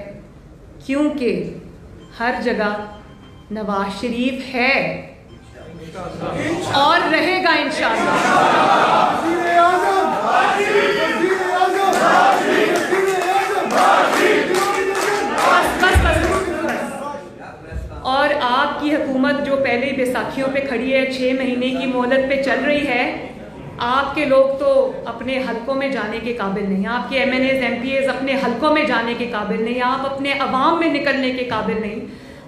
क्योंकि हर जगह नवाज शरीफ है और रहेगा इंशाअल्लाह। और आपकी हुकूमत जो पहले बैसाखियों पे खड़ी है, 6 महीने की मोहलत पे चल रही है, आपके लोग तो अपने हलकों में जाने के काबिल नहीं, आपके MNAs MPAs अपने हलकों में जाने के काबिल नहीं, आप अपने अवाम में निकलने के काबिल नहीं,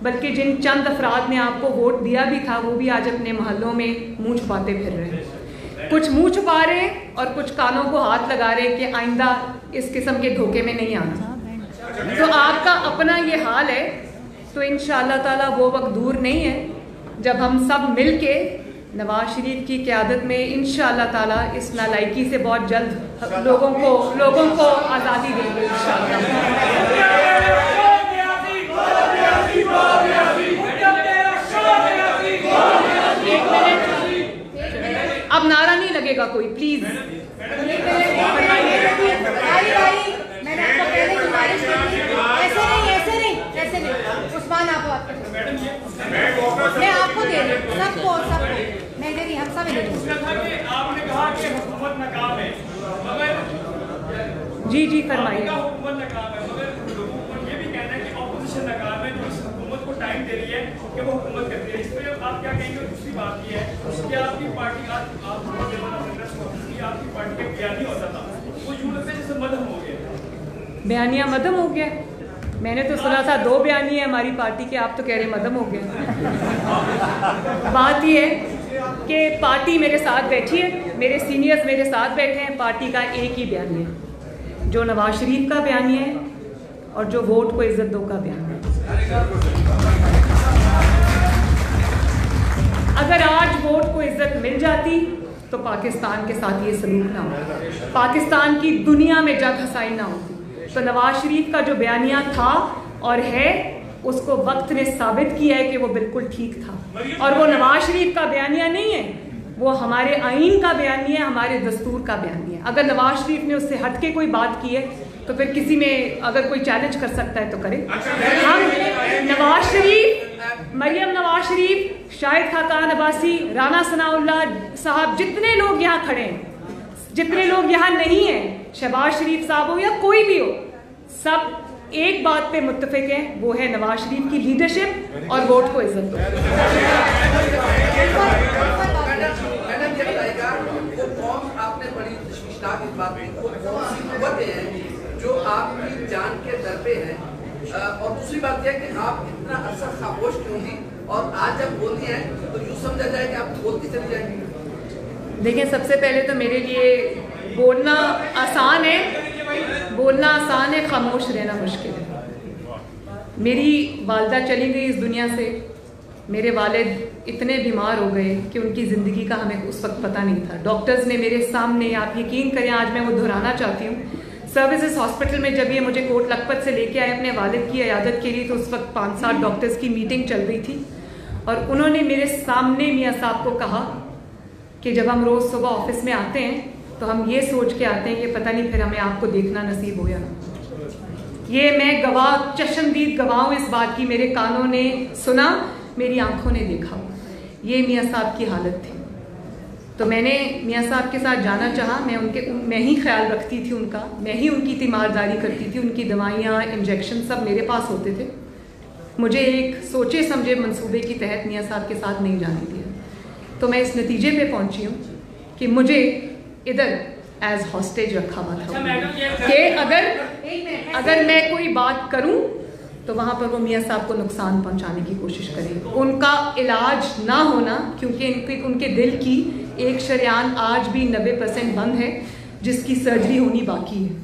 बल्कि जिन चंद अफराद ने आपको वोट दिया भी था वो भी आज अपने मोहल्लों में मुंह छुपाते फिर रहे हैं। कुछ मुंह छुपा रहे हैं और कुछ कानों को हाथ लगा रहे हैं कि आइंदा इस किस्म के धोखे में नहीं आना। तो आपका अपना ये हाल है। तो इंशाअल्लाह ताला वो वक्त दूर नहीं है जब हम सब मिल के नवाज शरीफ की क़यादत में इंशाअल्लाह ताला इस नालायकी से बहुत जल्द लोगों को आज़ादी देंगे इंशाअल्लाह। अब नारा नहीं लगेगा कोई, प्लीज। ऐसे नहीं उस्मान, आप मैं आपको दे रही हूँ, सबको मैं दे रही, हम सब दे रही। आपने कहा कि हुकूमत नाकाम है, मगर जी फरमाइए। हुकूमत नाकाम है, मगर लोगों को ये भी कहना है कि ऑपोजिशन नाकाम है जो इस हुकूमत को टाइम दे रही है कि वो हुकूमत करती है। इस पर आप क्या कहेंगे? दूसरी बात ये है कि आपकी पार्टी आपकी पार्टी का बयानी होता था, वो यूं लगता है जैसे मदम हो गया। बयानिया मदम हो गया? मैंने तो सुना था 2 बयानी है हमारी पार्टी के, आप तो कह रहे मदम हो गया। बात ये है कि पार्टी मेरे साथ बैठी है, मेरे सीनियर्स मेरे साथ बैठे हैं, पार्टी का एक ही बयानी है जो नवाज शरीफ का बयानी है और जो वोट को इज्जत दो का बयान है। अगर आज वोट को इज्जत मिल जाती तो पाकिस्तान के साथ ये सलूक ना होता, पाकिस्तान की दुनिया में जग हसाई ना होती। तो नवाज शरीफ का जो बयानिया था और है, उसको वक्त ने साबित किया है कि वो बिल्कुल ठीक था। और वो नवाज शरीफ का बयानिया नहीं है, वो हमारे आईन का बयानिया है, हमारे दस्तूर का बयानिया है। अगर नवाज शरीफ ने उससे हट के कोई बात की है तो फिर किसी में अगर कोई चैलेंज कर सकता है तो करे। हम नवाज शरीफ, मरियम नवाज शरीफ, शाहिद खाकान अब्बासी, राना सनाउल्लाह साहब, जितने लोग यहाँ खड़े हैं, जितने लोग यहाँ नहीं हैं, शहबाज शरीफ साहब हो या कोई भी हो, सब एक बात पे मुत्तफिक हैं, वो है नवाज शरीफ की लीडरशिप और वोट को इज्जत दो। आपने बड़ी तशवीशनाक इस बात में जो आपकी जान के दर पे है, और दूसरी बात यह कि आप इतना अरसा खामोश क्यों थी, और आज जब बोलती हैं तो यूँ समझा जाए कि आप बोलती चली जाएंगी। देखिए, सबसे पहले तो मेरे लिए बोलना आसान है, बोलना आसान है, खामोश रहना मुश्किल है। मेरी वालदा चली गई इस दुनिया से, मेरे वालिद इतने बीमार हो गए कि उनकी ज़िंदगी का हमें उस वक्त पता नहीं था। डॉक्टर्स ने मेरे सामने, आप यकीन करें, आज मैं वो दोहराना चाहती हूँ, सर्विसेज हॉस्पिटल में जब ये मुझे कोट लखपत से लेके आए अपने वालिद की इयादत के लिए, तो उस वक्त 5-7 डॉक्टर्स की मीटिंग चल रही थी और उन्होंने मेरे सामने मियाँ साहब को कहा कि जब हम रोज़ सुबह ऑफिस में आते हैं तो हम ये सोच के आते हैं कि पता नहीं फिर हमें आपको देखना नसीब हो या ना। ये मैं गवाह, चश्मदीद गवाह हूँ इस बात की, मेरे कानों ने सुना, मेरी आंखों ने देखा। ये मियाँ साहब की हालत थी। तो मैंने मियाँ साहब के साथ जाना चाहा। मैं ही ख्याल रखती थी उनका, मैं ही उनकी तीमारदारी करती थी, उनकी दवाइयाँ, इंजेक्शन सब मेरे पास होते थे। मुझे एक सोचे समझे मंसूबे की तहत मियाँ साहब के साथ नहीं जाने दिया। तो मैं इस नतीजे पे पहुंची हूँ कि मुझे इधर एज हॉस्टेज रखा हुआ था कि अगर मैं कोई बात करूं तो वहाँ पर वो मियाँ साहब को नुकसान पहुँचाने की कोशिश करें। उनका इलाज ना होना, क्योंकि उनके दिल की एक शरेआन आज भी 90% बंद है, जिसकी सर्जरी होनी बाकी है।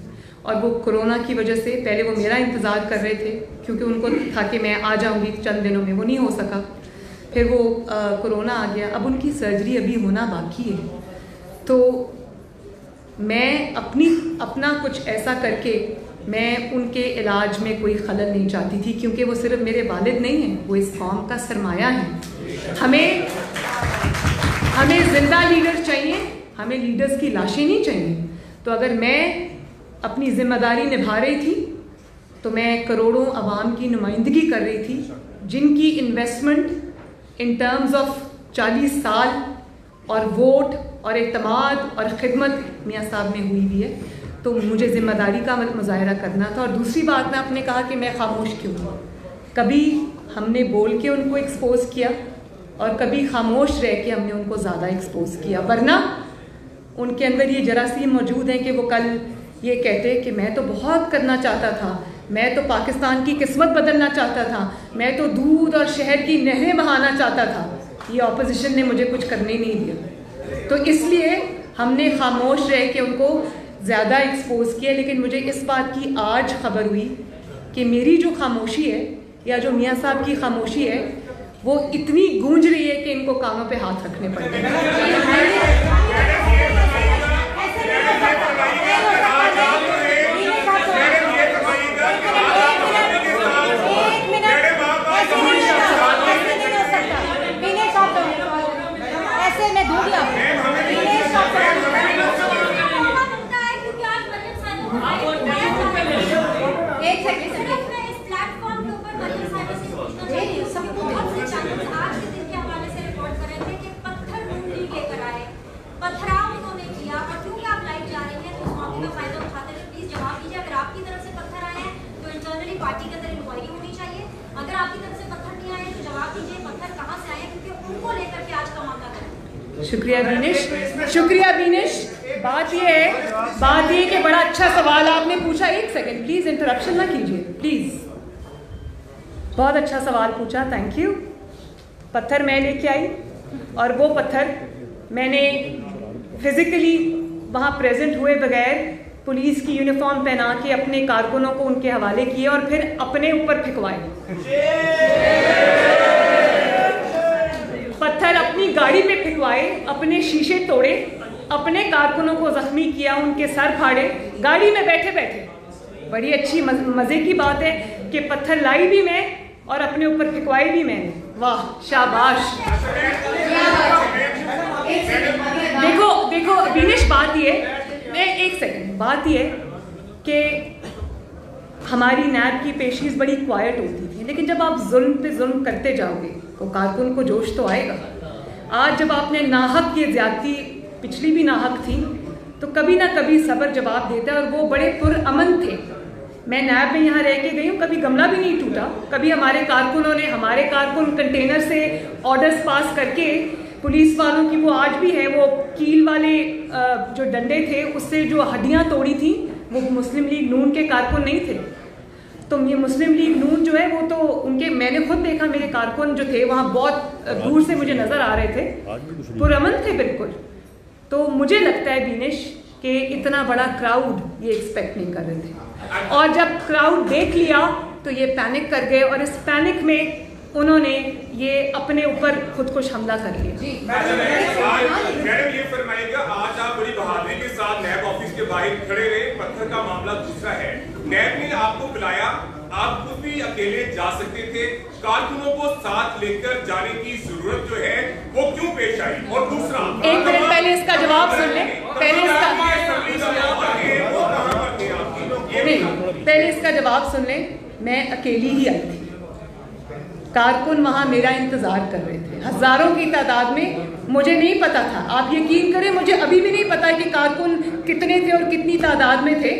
और वो कोरोना की वजह से पहले वो मेरा इंतज़ार कर रहे थे, क्योंकि उनको था कि मैं आ जाऊँगी चंद दिनों में, वो नहीं हो सका। फिर वो कोरोना आ गया, अब उनकी सर्जरी अभी होना बाकी है। तो मैं अपना कुछ ऐसा करके मैं उनके इलाज में कोई खलल नहीं चाहती थी, क्योंकि वो सिर्फ मेरे वालिद नहीं हैं, वो इस कौम का सरमाया है। हमें जिंदा लीडर चाहिए, हमें लीडर्स की लाशें नहीं चाहिए। तो अगर मैं अपनी जिम्मेदारी निभा रही थी तो मैं करोड़ों अवाम की नुमाइंदगी कर रही थी, जिनकी इन्वेस्टमेंट इन टर्म्स ऑफ 40 साल और वोट और एतमाद और खिदमत मियाँ साहब में हुई भी है। तो मुझे ज़िम्मेदारी का मुजाहरा करना था। और दूसरी बात, मैं आपने कहा कि मैं खामोश क्यों हूँ। कभी हमने बोल के उनको एक्सपोज किया और कभी खामोश रह के हमने उनको ज़्यादा एक्सपोज किया, वरना उनके अंदर ये जरासीम मौजूद हैं कि वो कल ये कहते कि मैं तो बहुत करना चाहता था, मैं तो पाकिस्तान की किस्मत बदलना चाहता था, मैं तो दूध और शहर की नहरें बहाना चाहता था, ये ऑपोजिशन ने मुझे कुछ करने नहीं दिया। तो इसलिए हमने खामोश रह के उनको ज़्यादा एक्सपोज किया। लेकिन मुझे इस बात की आज खबर हुई कि मेरी जो खामोशी है या जो मियाँ साहब की खामोशी है वो इतनी गूंज रही है कि इनको कानों पे हाथ रखने पड़ते हैं। पार्टी के अंदर इंक्वायरी होनी चाहिए। अगर आपकी तरफ से पत्थर नहीं आए तो जवाब दीजिए पत्थर कहां से आए, क्योंकि उनको लेकर के आज का मामला है। शुक्रिया बीनिश, शुक्रिया बीनिश। बात ये है कि बड़ा अच्छा सवाल आपने पूछा। एक सेकंड प्लीज, इंटरप्शन ना कीजिए प्लीज। बहुत अच्छा सवाल पूछा, थैंक यू। पत्थर मैं लेके आई और वो पत्थर मैंने फिजिकली वहाँ प्रेजेंट हुए बगैर पुलिस की यूनिफॉर्म पहना के अपने कारकुनों को उनके हवाले किए और फिर अपने ऊपर फेंकवाए। पत्थर अपनी गाड़ी पे फेंकवाए, अपने शीशे तोड़े, अपने कारकुनों को जख्मी किया, उनके सर फाड़े गाड़ी में बैठे बैठे। बड़ी अच्छी मजे की बात है कि पत्थर लाई भी मैं और अपने ऊपर फेंकवाई भी मैंने। वाह, शाबाश। देखो बीनिश, बात ये, मैं एक सेकंड, बात ये कि हमारी नैब की पेशीज बड़ी क्वाइट होती थी, लेकिन जब आप जुल्म पे जुल्म करते जाओगे तो कारकुन को जोश तो आएगा। आज जब आपने नाहक ये ज्यादती, पिछली भी नाहक थी, तो कभी ना कभी सब्र जवाब देता है। और वो बड़े पुरअमन थे। मैं नैब में यहाँ रह के गई हूँ, कभी गमला भी नहीं टूटा। कभी हमारे कारकुन कंटेनर से ऑर्डर्स पास करके पुलिस वालों की, वो आज भी है, वो कील वाले जो डंडे थे उससे जो हड्डियाँ तोड़ी थी, वो मुस्लिम लीग नून के कारकुन नहीं थे। तो ये मुस्लिम लीग नून जो है वो तो उनके, मैंने खुद देखा, मेरे कारकुन जो थे वहाँ बहुत दूर से मुझे नजर आ रहे थे, पुरअमन थे बिल्कुल। तो मुझे लगता है बीनिश कि इतना बड़ा क्राउड ये एक्सपेक्ट नहीं कर रहे थे, और जब क्राउड देख लिया तो ये पैनिक कर गए, और इस पैनिक में उन्होंने ये अपने ऊपर खुदकुश हमला कर लिया। मैडम ये फरमाइएगा, आज आप बड़ी बहादुरी के साथ नैब ऑफिस के बाहर खड़े रहे, पत्थर का मामला दूसरा है, नैब ने आपको बुलाया, आप खुद भी अकेले जा सकते थे, कारकुनों को साथ लेकर जाने की जरूरत जो है वो क्यों पेश आई? और दूसरा, एक मिनट पहले इसका जवाब सुन ले, पहले इसका जवाब सुन ले। मैं अकेली ही आई थी, कारकुन वहाँ मेरा इंतजार कर रहे थे, हजारों की तादाद में मुझे नहीं पता था। आप यकीन करें, मुझे अभी भी नहीं पता कि कारकुन कितने थे और कितनी तादाद में थे।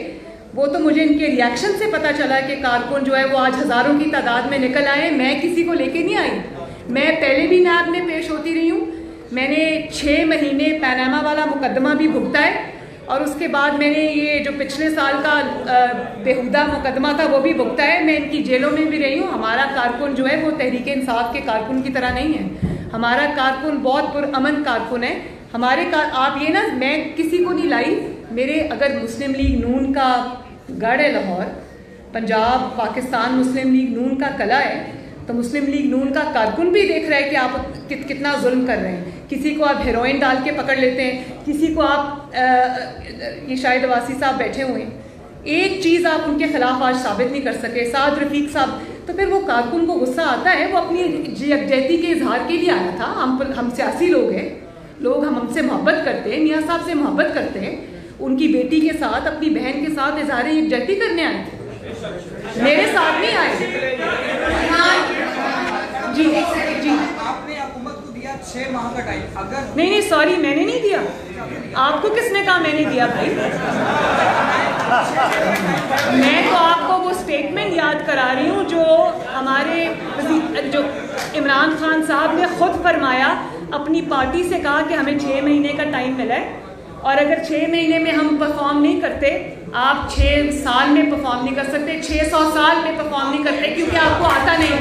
वो तो मुझे इनके रिएक्शन से पता चला कि कारकुन जो है वो आज हज़ारों की तादाद में निकल आए। मैं किसी को लेके नहीं आई। मैं पहले भी नैब में पेश होती रही हूँ। मैंने 6 महीने पनामा वाला मुकदमा भी भुगता है और उसके बाद मैंने ये जो पिछले साल का बेहुदा मुकदमा था वो भी भुगता है। मैं इनकी जेलों में भी रही हूँ। हमारा कारकुन जो है वो तहरीक इंसाफ के कारकुन की तरह नहीं है। हमारा कारकुन बहुत पुरअमन कारकुन है। हमारे आप ये ना, मैं किसी को नहीं लाई। मेरे अगर मुस्लिम लीग नून का गढ़ है लाहौर, पंजाब पाकिस्तान मुस्लिम लीग नून का कला है, तो मुस्लिम लीग नून का कारकुन भी देख रहा है कि आप कितना जुल्म कर रहे हैं। किसी को आप हेरोइन डाल के पकड़ लेते हैं, किसी को आप ये शाहिद अब्बासी साहब बैठे हुए हैं, एक चीज़ आप उनके खिलाफ आज साबित नहीं कर सके, साद रफीक साहब। तो फिर वो कारकुन को गुस्सा आता है। वो अपनी यकजहती के इजहार के लिए आया था। हम सियासी लोग हैं, लोग हमसे मोहब्बत करते हैं, मियाँ साहब से मोहब्बत करते हैं। उनकी बेटी के साथ, अपनी बहन के साथ इजहार यकजहती करने आए थे, मेरे साथ नहीं आए। जी जी, आपने हुकूमत को दिया 6 माह का टाइम। अगर नहीं सॉरी, मैंने नहीं दिया। आपको किसने कहा मैंने दिया भाई? मैं तो आपको वो स्टेटमेंट याद करा रही हूँ जो हमारे जो इमरान खान साहब ने खुद फरमाया, अपनी पार्टी से कहा कि हमें 6 महीने का टाइम मिला है और अगर 6 महीने में हम परफॉर्म नहीं करते, आप 6 साल में परफॉर्म नहीं कर सकते, 600 साल में परफॉर्म नहीं करते, क्योंकि आपको आता नहीं।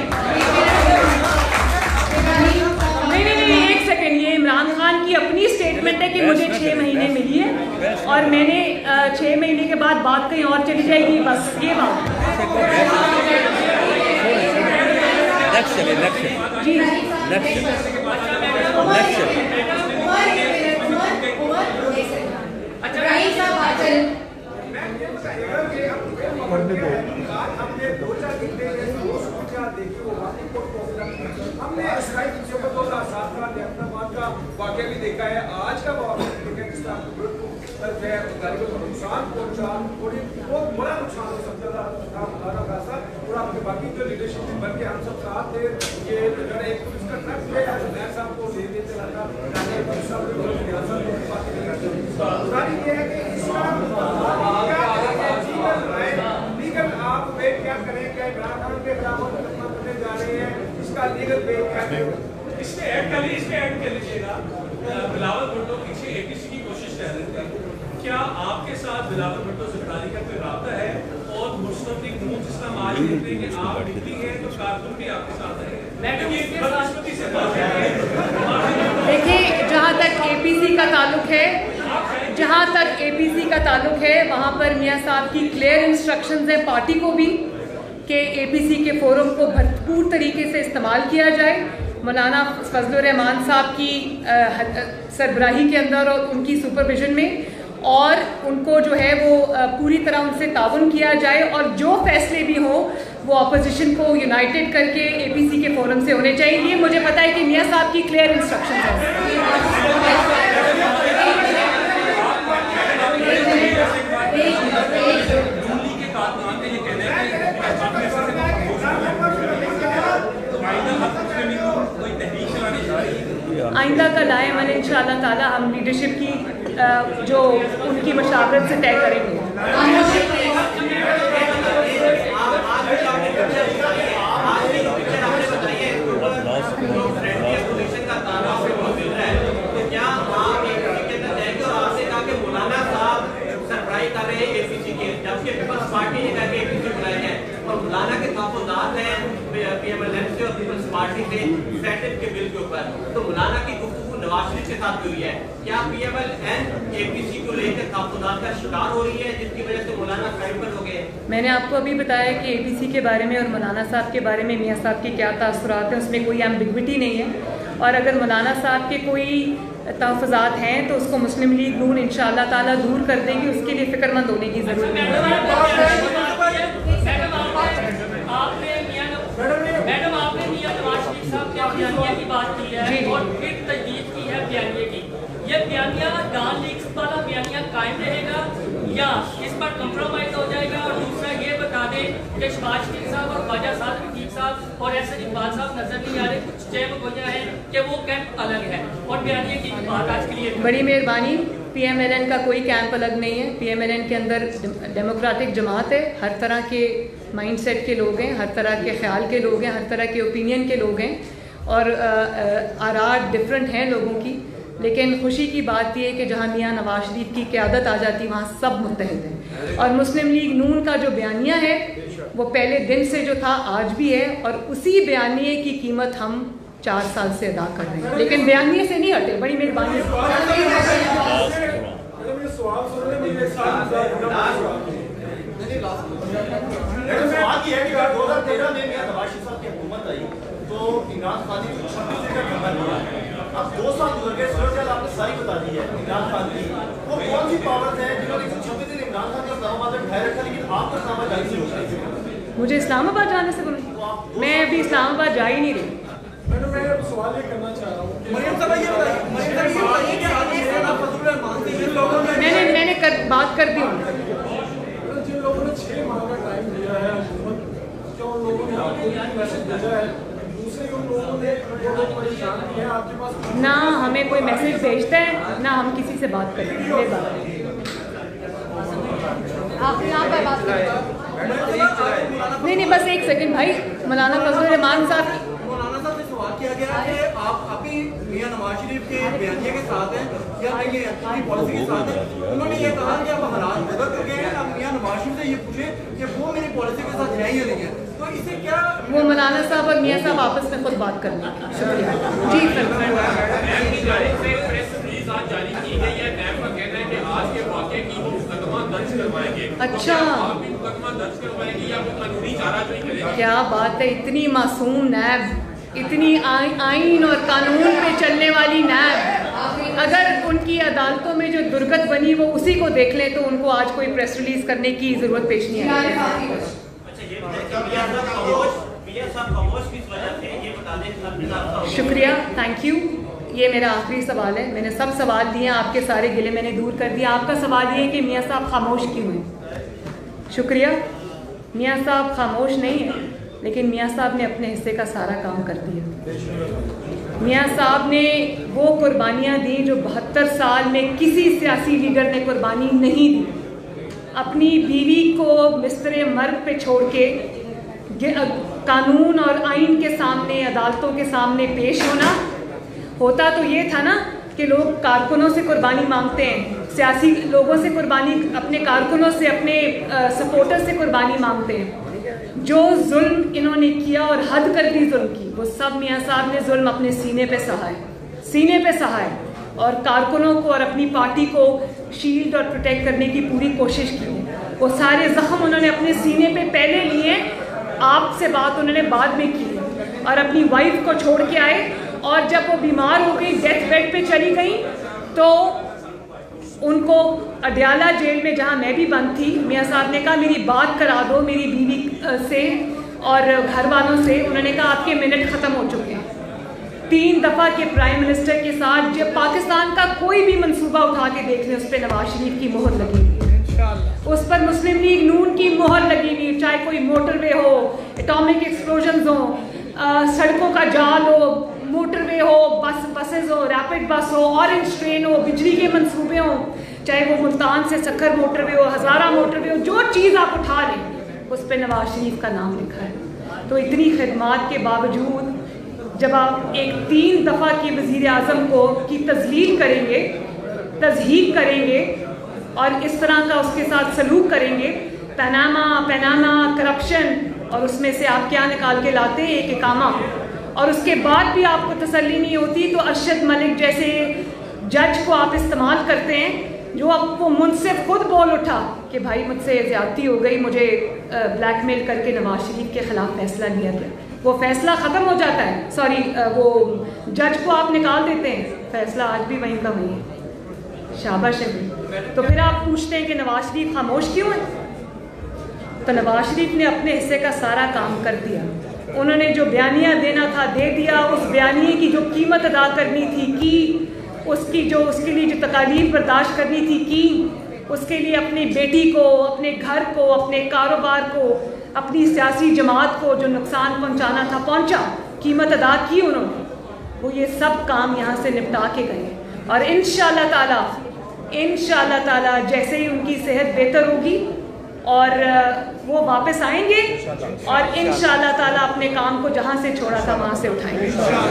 नहीं, एक सेकेंड, ये इमरान खान की अपनी स्टेटमेंट है कि मुझे 6 महीने मिली है और मैंने 6 महीने के बाद बात कहीं और चली जाएगी, बस ये बात। जी हमने का वाकया भी देखा है, आज का नुकसान पहुंचा, बहुत बड़ा नुकसान हो सकता था और आपके बाकी जो लीडरशिप बन के हम सब साथ थे। ये एक पुलिस का ट्रक है, साहब को ले देते रहा, ये है कि लीगल आप वेट क्या करें, क्या इमरान खान के खिलाफ मुकदमा करने जा रहे हैं, इसका लीगल वेट क्या है? इसमें ऐड कर लीजिएगा। बिलावल भुट्टो पीछे एपीसी की कोशिश कर रहे थे, क्या आपके साथ बिलावल भुट्टो ज़रदारी का कोई राब्ता है? और मुस्लिम लीग नून जिसमें आज कहते हैं कि आप दिल्ली हैं तो कारकुन भी आपके साथ है। देखिए, जहाँ तक एपीसी का ताल्लुक है, वहाँ पर मियाँ साहब की क्लियर इंस्ट्रक्शंस हैं पार्टी को भी कि एपीसी के फोरम को भरपूर तरीके से इस्तेमाल किया जाए। मौलाना फजलुर रहमान साहब की सरबराही के अंदर और उनकी सुपरविजन में, और उनको जो है वो पूरी तरह उनसे ताउन किया जाए और जो फैसले भी हों वो अपोजिशन को यूनाइटेड करके एपीसी के फोरम से होने चाहिए। ये मुझे पता है कि मियाँ साहब की क्लियर इंस्ट्रक्शन है। आइंदा का लाए अमल इंशाअल्लाह ताला हम लीडरशिप की जो उनकी मशावरत से तय करेंगे। मौलाना के ताबूदात हैं पीएमएलएन से और पीपल्स पार्टी से सेटेट के बिल के ऊपर, तो मौलाना की गुफ्तगू नवाज शरीफ के साथ हुई है। क्या पीएमएलएन एपीसी को लेकर ताबूदात का शिकार हो रही है जिसकी वजह से मौलाना साइबर हो गए? मैंने आपको अभी बताया कि एपीसी के बारे में और मौलाना साहब के बारे में मियाँ साहब के क्या तासुरात हैं, उसमें कोई एम्बिग्विटी नहीं है। और अगर मौलाना साहब के कोई तहफ़्फ़ुज़ात हैं तो उसको मुस्लिम लीग नून इंशाअल्लाह ताला दूर कर देगी, उसके लिए फ़िक्रमंद होने की ज़रूरत नहीं है। मैडम, आपने मियां नवाज शरीफ साहब के बयानिया की बात की है और फिर तजदीद की है बयानिया की। ये बयानिया दान लीग वाला बयानिया कायम रहेगा या इस पर कंप्रोमाइज हो जाएगा? और दूसरा ये बता दें कि शहबाज शरीफ साहब और ख्वाजा साहब रकीब साहब और एहसन इकबाल साहब नजर नहीं आ रहे, कुछ जय गोया है कि वो कैंप अलग है और बयानिया की बात आज के लिए। बड़ी मेहरबानी। PMLN का कोई कैंप अलग नहीं है। PMLN के अंदर डेमोक्रेटिक जमात है, हर तरह के माइंडसेट के लोग हैं, हर तरह के ख्याल के लोग हैं, हर तरह के ओपिनियन के लोग हैं और आरात डिफरेंट हैं लोगों की। लेकिन खुशी की बात यह है कि जहाँ मियाँ नवाज शरीफ की क़यादत आ जाती वहाँ सब मुत्तहिद हैं। और मुस्लिम लीग नून का जो बयानिया है वो पहले दिन से जो था आज भी है और उसी बयानिए की कीमत हम 4 साल से अदा कर रहे हैं, लेकिन बयानिए से नहीं हटे। बड़ी मेहरबानी। तो इमरान खान ने 26 दिन का ठंडा लिया, अब 2 साल गुजर गए, सूरत आपने सारी बता दी है इमरान खान की। वो कौन सी पावर है जिन्होंने 26 दिन इमरान खान को इस्लामाबाद में ठहर रखा, लेकिन आपको इस्लामाबाद जाने से रोक रहे? मुझे इस्लामाबाद जाने से बोले? मैं अभी इस्लामाबाद जा ही नहीं रही। मैं सवाल ये करना चाह रहा हूँ, मैंने बात कर दी। जिन लोगों ने 6 माह का टाइम दिया है, क्या उन लोगों ने आपको मैसेज भेजा है? दूसरे उन लोगों ने जो लोग परेशान किए हैं आपके पास? ना हमें कोई मैसेज भेजता है, ना हम किसी से बात करते हैं। आप यहाँ पर बात नहीं, बस एक सेकंड भाई। मौलाना फजल रहमान साहब, मौलाना साहब से सवाल किया गया कि आप अभी मियां नवाज शरीफ के बयानिया के साथ हैं या नहीं अपनी पॉलिसी के साथ हैं? उन्होंने ये कहा कि अब हालात बदल चुके हैं, अब मियां नवाज शरीफ से ये पूछे कि वो मेरी पॉलिसी के साथ है या नहीं है, तो इसे क्या? वो मौलाना साहब और मियां साहब आपस में खुद बात कर लेंगे। शुक्रिया जी। आज जारी की गई है, नैब का कहना है कि आज के वाक़े की वो मुकदमा दर्ज करवाएंगे। अच्छा, आप भी मुकदमा दर्ज करवाएंगे या वो कानूनी चाराजोई करेंगे? क्या बात है, इतनी मासूम नैब, इतनी आइन और कानून पे चलने वाली नैब, अगर उनकी अदालतों में जो दुर्गत बनी वो उसी को देख लें तो उनको आज कोई प्रेस रिलीज करने की जरूरत पेश नहीं है। शुक्रिया, थैंक यू। ये मेरा आखिरी सवाल है। मैंने सब सवाल दिए, आपके सारे गिले मैंने दूर कर दिया। आपका सवाल ये है कि मियाँ साहब खामोश क्यों हैं? शुक्रिया। मियाँ साहब खामोश नहीं है, लेकिन मियाँ साहब ने अपने हिस्से का सारा काम कर दिया। मियाँ साहब ने वो कुर्बानियाँ दी जो 72 साल में किसी सियासी लीडर ने कुर्बानी नहीं दी। अपनी बीवी को बिस्तरे मर्ग पे छोड़ के कानून और आइन के सामने, अदालतों के सामने पेश होता तो ये था ना कि लोग कारकुनों से कुर्बानी मांगते हैं, सियासी लोगों से कुर्बानी, अपने कारकुनों से, अपने सपोर्टर से कुर्बानी मांगते हैं। जो जुल्म इन्होंने किया और हद कर दी जुल्म की, वो सब मियाँ साहब ने जुल्म अपने सीने पे सहा है और कारकुनों को और अपनी पार्टी को शील्ड और प्रोटेक्ट करने की पूरी कोशिश की। वो सारे जख्म उन्होंने अपने सीने पे पहले लिए, आपसे बात उन्होंने बाद में की और अपनी वाइफ को छोड़ के आए। और जब वो बीमार हो गई, डेथ बेड पे चली गई, तो उनको अडयाला जेल में, जहाँ मैं भी बंद थी, मियाँ साहब ने कहा मेरी बात करा दो मेरी बीवी से और घर वालों से। उन्होंने कहा आपके मिनट ख़त्म हो चुके हैं। 3 दफ़ा के प्राइम मिनिस्टर के साथ जब पाकिस्तान का कोई भी मंसूबा उठा के देख लें, उस पर नवाज शरीफ की मोहर लगी हुई है, उस पर मुस्लिम लीग नून की मोहर लगी हुई, चाहे कोई मोटरवे हो, एटॉमिक एक्सप्लोजन्स हो, सड़कों का जाल हो, मोटरवे हो, बसेज हो, रैपिड बस हो, ऑरेंज ट्रेन हो, बिजली के मंसूबे हो, चाहे वो मुल्तान से सक्कर मोटरवे हो, हज़ारा मोटरवे हो, जो चीज़ आप उठा लें उस पर नवाज शरीफ का नाम लिखा है। तो इतनी खिदमात के बावजूद जब आप एक 3 दफ़ा की वज़ीर आज़म की तज़लील करेंगे, तज़हीक करेंगे और इस तरह का उसके साथ सलूक करेंगे, पैनामा करप्शन, और उसमें से आप क्या निकाल के लाते हैं? एक इकामा। और उसके बाद भी आपको तसल्ली नहीं होती तो अरशद मलिक जैसे जज को आप इस्तेमाल करते हैं, जो अब वो मुनसिफ खुद बोल उठा कि भाई मुझसे ज़्यादती हो गई, मुझे ब्लैकमेल करके नवाज शरीफ के ख़िलाफ़ फ़ैसला लिया गया। वो फ़ैसला ख़त्म हो जाता है, सॉरी वो जज को आप निकाल देते हैं, फ़ैसला आज भी वहीं का वहीं है। शाबाश है। तो फिर आप पूछते हैं कि नवाज शरीफ खामोश क्यों है? तो नवाज शरीफ ने अपने हिस्से का सारा काम कर दिया। उन्होंने जो बयानिया देना था दे दिया, उस बयानिए की जो कीमत अदा करनी थी की, उसकी जो उसके लिए जो तकालीफ बर्दाश्त करनी थी की, उसके लिए अपनी बेटी को, अपने घर को, अपने कारोबार को अपनी सियासी जमात को जो नुकसान पहुंचाना था पहुंचा, कीमत अदा की उन्होंने, वो ये सब काम यहाँ से निपटा के गए। और इंशाअल्लाह ताला जैसे ही उनकी सेहत बेहतर होगी और वो वापस आएंगे और इंशाअल्लाह ताला अपने काम को जहाँ से छोड़ा था वहाँ से उठाएंगे।